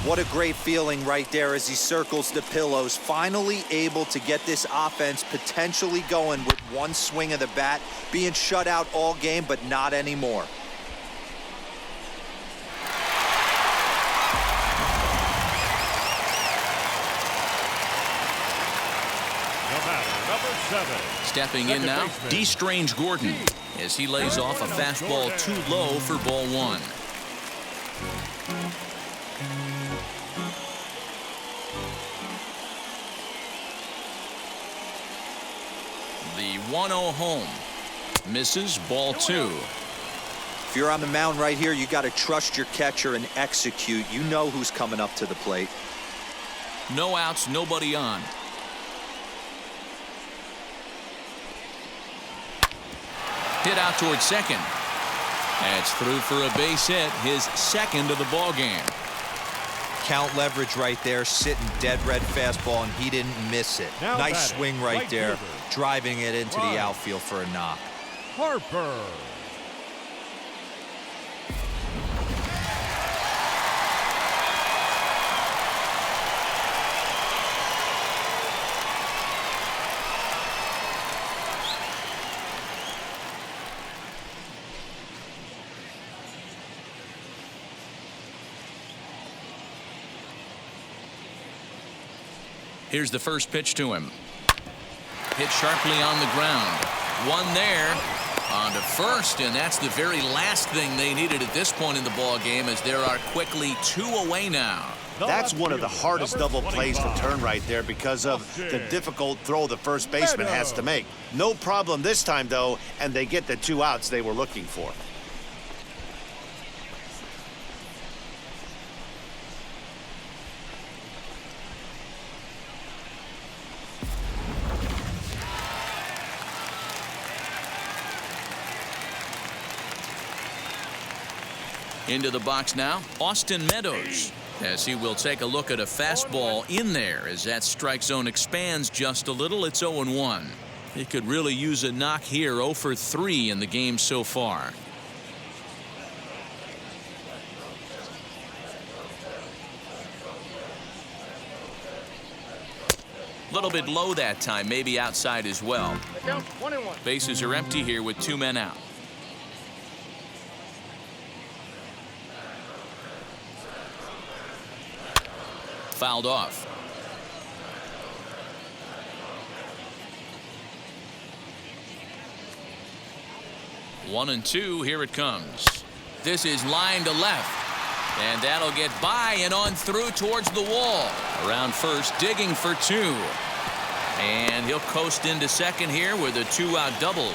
S3: What a great feeling right there as he circles the pillows. Finally able to get this offense potentially going with one swing of the bat. Being shut out all game, but not anymore.
S4: The batter, number 7.
S1: Stepping in now, D. Strange Gordon, as he lays off a fastball too low for ball one. The 1-0 home. Misses, ball two.
S3: If you're on the mound right here, you got to trust your catcher and execute. You know who's coming up to the plate.
S1: No outs, nobody on. Hit out towards second. That's through for a base hit, his second of the ball game.
S3: Count leverage right there, sitting dead red fastball, and he didn't miss it.
S4: Now
S3: nice
S4: batting,
S3: swing right there,
S4: fielder,
S3: driving it into the outfield for a knock.
S4: Harper.
S1: Here's the first pitch to him. Hit sharply on the ground. One there on to first, and that's the very last thing they needed at this point in the ball game, as there are quickly two away now.
S2: That's one of the hardest double plays to turn right there because of the difficult throw the first baseman has to make. No problem this time, though, and they get the 2 outs they were looking for.
S1: Into the box now, Austin Meadows, as he will take a look at a fastball in there as that strike zone expands just a little. It's 0-1. He could really use a knock here. 0 for 3 in the game so far. A little bit low that time, maybe outside as well.
S5: Count 1-1.
S1: Bases are empty here with 2 men out. Fouled off. One and two, here it comes. This is line to left. And that'll get by and on through towards the wall. Around first, digging for 2. And he'll coast into second here with a 2-out double.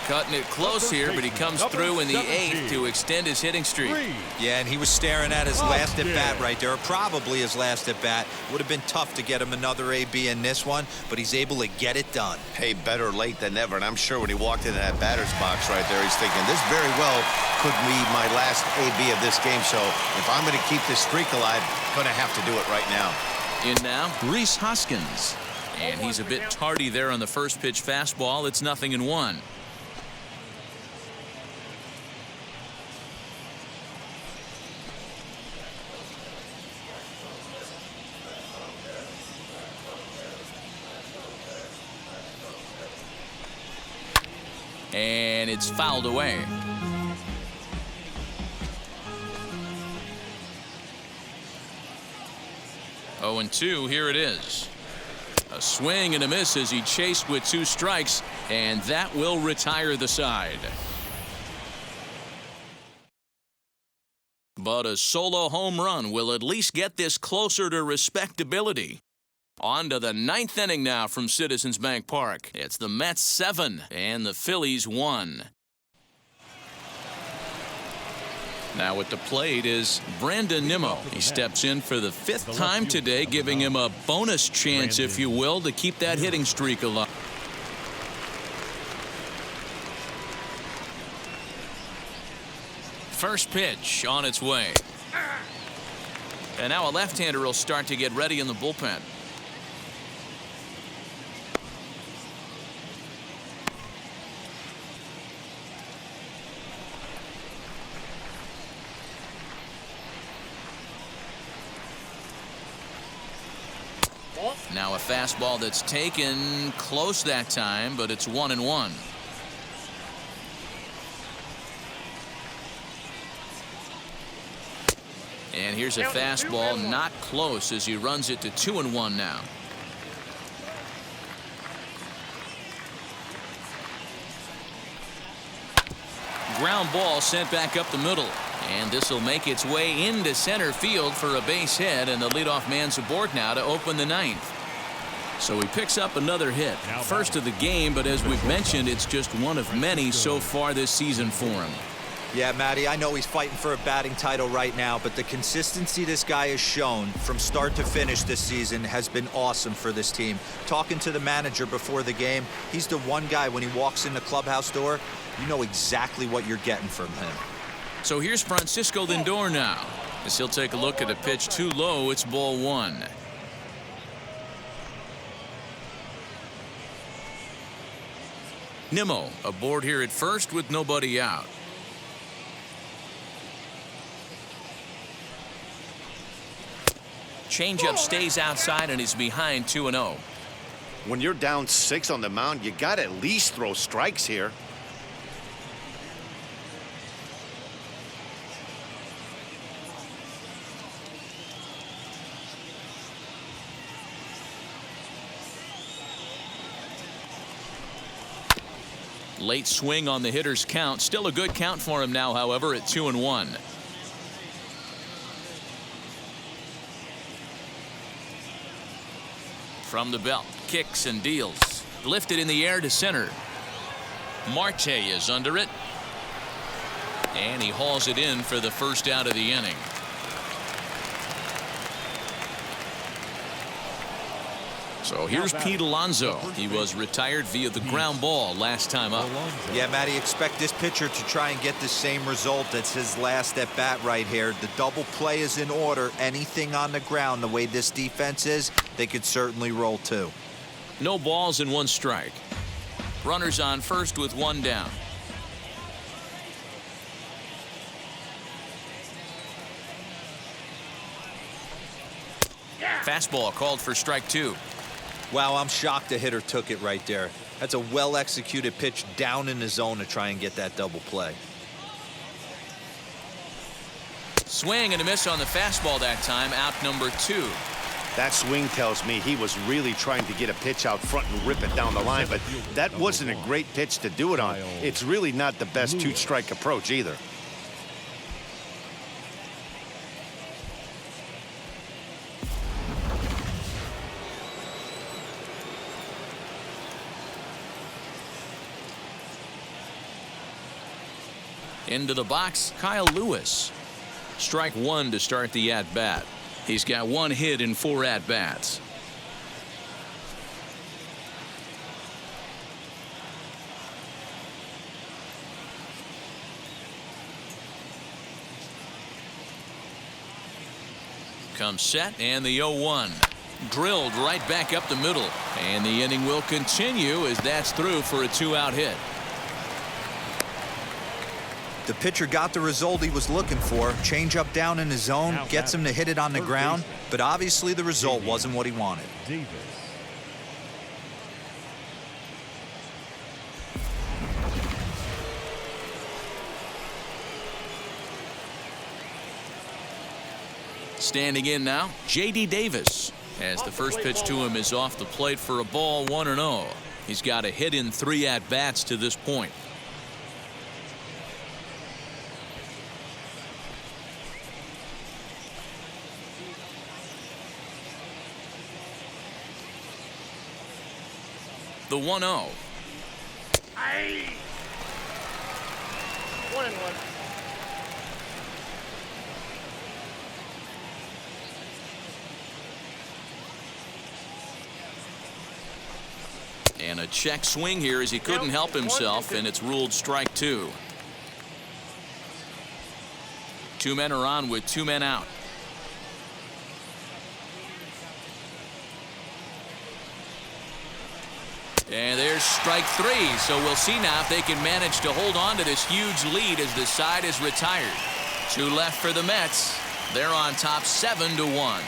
S1: Cutting it close here, but he comes through in the 8th to extend his hitting streak.
S3: Yeah, and he was staring at his last at-bat right there, probably his last at-bat. Would have been tough to get him another AB in this one, but he's able to get it done.
S2: Hey, better late than never, and I'm sure when he walked into that batter's box right there, he's thinking, this very well could be my last AB of this game, so if I'm going to keep this streak alive, I'm going to have to do it right now.
S1: In now, Reese Hoskins. And he's a bit tardy there on the first pitch fastball. It's 0-1. And it's fouled away. Oh, and 2, here it is. A swing and a miss as he chased with 2 strikes, and that will retire the side. But a solo home run will at least get this closer to respectability. On to the 9th inning now from Citizens Bank Park. It's the Mets 7 and the Phillies 1. Now at the plate is Brandon Nemo. He steps in for the 5th time today, giving him a bonus chance, if you will, to keep that hitting streak alive. First pitch on its way. And now a left-hander will start to get ready in the bullpen. Now a fastball that's taken close that time, but it's 1-1. And here's a fastball not close as he runs it to 2-1 now. Ground ball sent back up the middle. And this will make its way into center field for a base hit, and the leadoff man's aboard now to open the 9th. So he picks up another hit. First of the game, but as we've mentioned, it's just one of many so far this season for him.
S3: Yeah, Matty, I know he's fighting for a batting title right now, but the consistency this guy has shown from start to finish this season has been awesome for this team. Talking to the manager before the game, he's the one guy when he walks in the clubhouse door, you know exactly what you're getting from him.
S1: So here's Francisco Lindor now. As he'll take a look at a pitch too low, it's ball 1. Nemo aboard here at first with nobody out. Changeup stays outside and he's behind 2-0.
S2: When you're down 6 on the mound, you got to at least throw strikes here.
S1: Late swing on the hitter's count. Still a good count for him now, however, at 2-1. From the belt, kicks and deals. Lifted in the air to center. Marte is under it. And he hauls it in for the first out of the inning. So here's Pete Alonso. He was retired via the ground ball last time up.
S3: Yeah, Matty, expect this pitcher to try and get the same result. It's his last at bat right here. The double play is in order. Anything on the ground, the way this defense is, they could certainly roll too.
S1: No balls and 1 strike. Runners on first with 1 down. Fastball called for strike 2.
S3: Wow, I'm shocked the hitter took it right there. That's a well-executed pitch down in the zone to try and get that double play.
S1: Swing and a miss on the fastball that time, out number 2.
S2: That swing tells me he was really trying to get a pitch out front and rip it down the line, but that wasn't a great pitch to do it on. It's really not the best 2-strike approach either.
S1: Into the box, Kyle Lewis. Strike 1 to start the at-bat. He's got 1 hit in 4 at-bats. Comes set and the 0-1. drilled right back up the middle. And the inning will continue as that's through for a 2-out hit.
S3: The pitcher got the result he was looking for. Change up down in his zone, gets him to hit it on the ground, but obviously the result wasn't what he wanted.
S4: Davis.
S1: Standing in now, J.D. Davis, as the first pitch to him is off the plate for a ball, 1-0. He's got a hit in 3 at-bats to this point. The 1-0.
S5: 1-1.
S1: And a check swing here as he couldn't help himself, and it's ruled strike 2. 2 men are on with 2 men out. And there's strike 3, so we'll see now if they can manage to hold on to this huge lead as the side is retired. 2 left for the Mets. They're on top 7-1.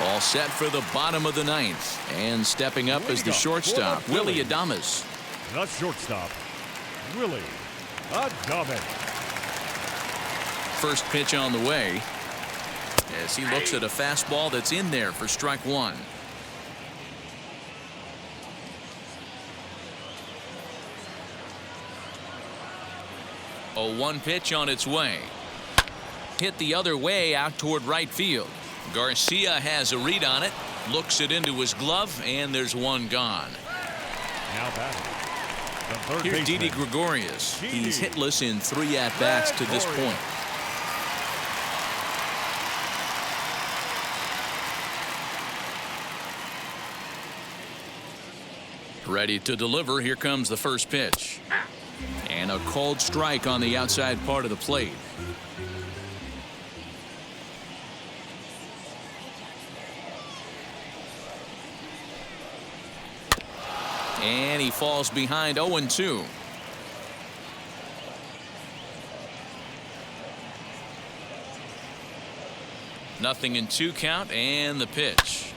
S1: All set for the bottom of the 9th. And stepping up as the shortstop, Willie Adames.
S4: The shortstop, Willie Adames.
S1: First pitch on the way as he looks at a fastball that's in there for strike 1. A 1 pitch on its way. Hit the other way out toward right field. Garcia has a read on it, looks it into his glove, and there's 1 gone.
S4: Now batting, the third
S1: Here's
S4: baseman,
S1: Didi Gregorius. He's hitless in 3 at-bats to this point. Ready to deliver. Here comes the first pitch. And a called strike on the outside part of the plate. And he falls behind 0-2. Nothing in 2 count, and the pitch.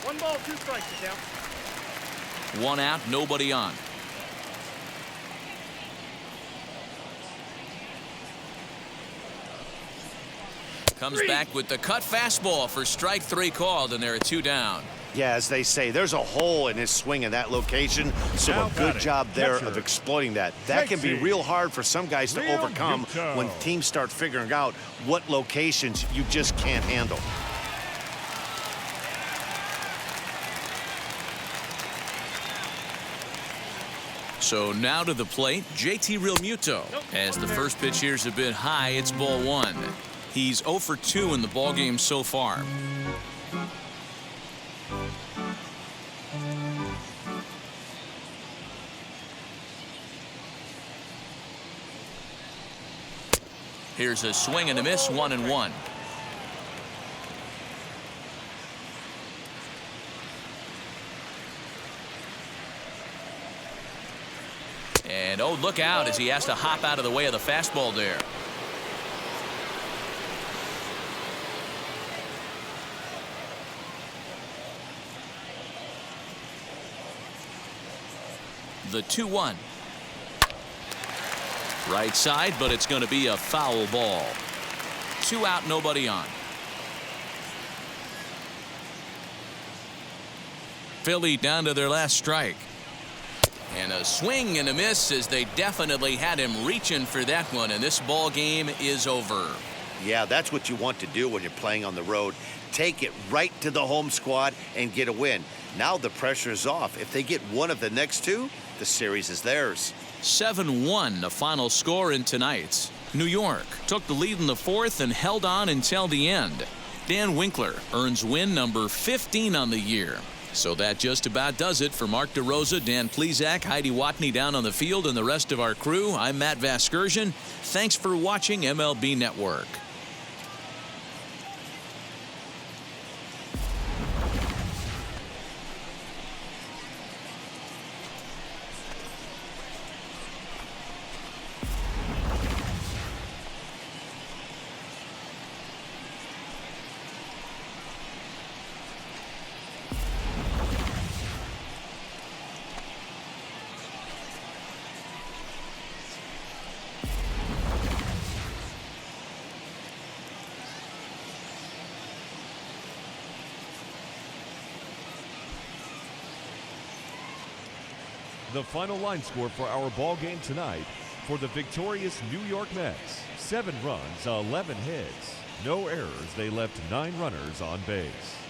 S5: One ball, 2 strikes, is down.
S1: 1 out, nobody on. Comes back with the cut fastball for strike 3 called, and there are 2 down.
S2: Yeah, as they say, there's a hole in his swing in that location, so a good job there of exploiting that. That can be real hard for some guys to overcome when teams start figuring out what locations you just can't handle.
S1: So now to the plate, JT Realmuto. As the first pitch here's a bit high, it's ball 1. He's 0 for 2 in the ballgame so far. Here's a swing and a miss, 1-1. And oh, look out as he has to hop out of the way of the fastball there. The 2-1. Right side, but it's going to be a foul ball. 2 out, nobody on. Philly down to their last strike. And a swing and a miss as they definitely had him reaching for that one, and this ball game is over.
S2: Yeah, that's what you want to do when you're playing on the road. Take it right to the home squad and get a win. Now the pressure is off. If they get one of the next 2, the series is theirs.
S1: 7-1, the final score in tonight's. New York took the lead in the fourth and held on until the end. Dan Winkler earns win number 15 on the year. So that just about does it for Mark DeRosa, Dan Plesac, Heidi Watney down on the field, and the rest of our crew. I'm Matt Vasgersian. Thanks for watching MLB Network.
S4: The final line score for our ball game tonight for the victorious New York Mets: 7 runs, 11 hits, no errors. They left 9 runners on base.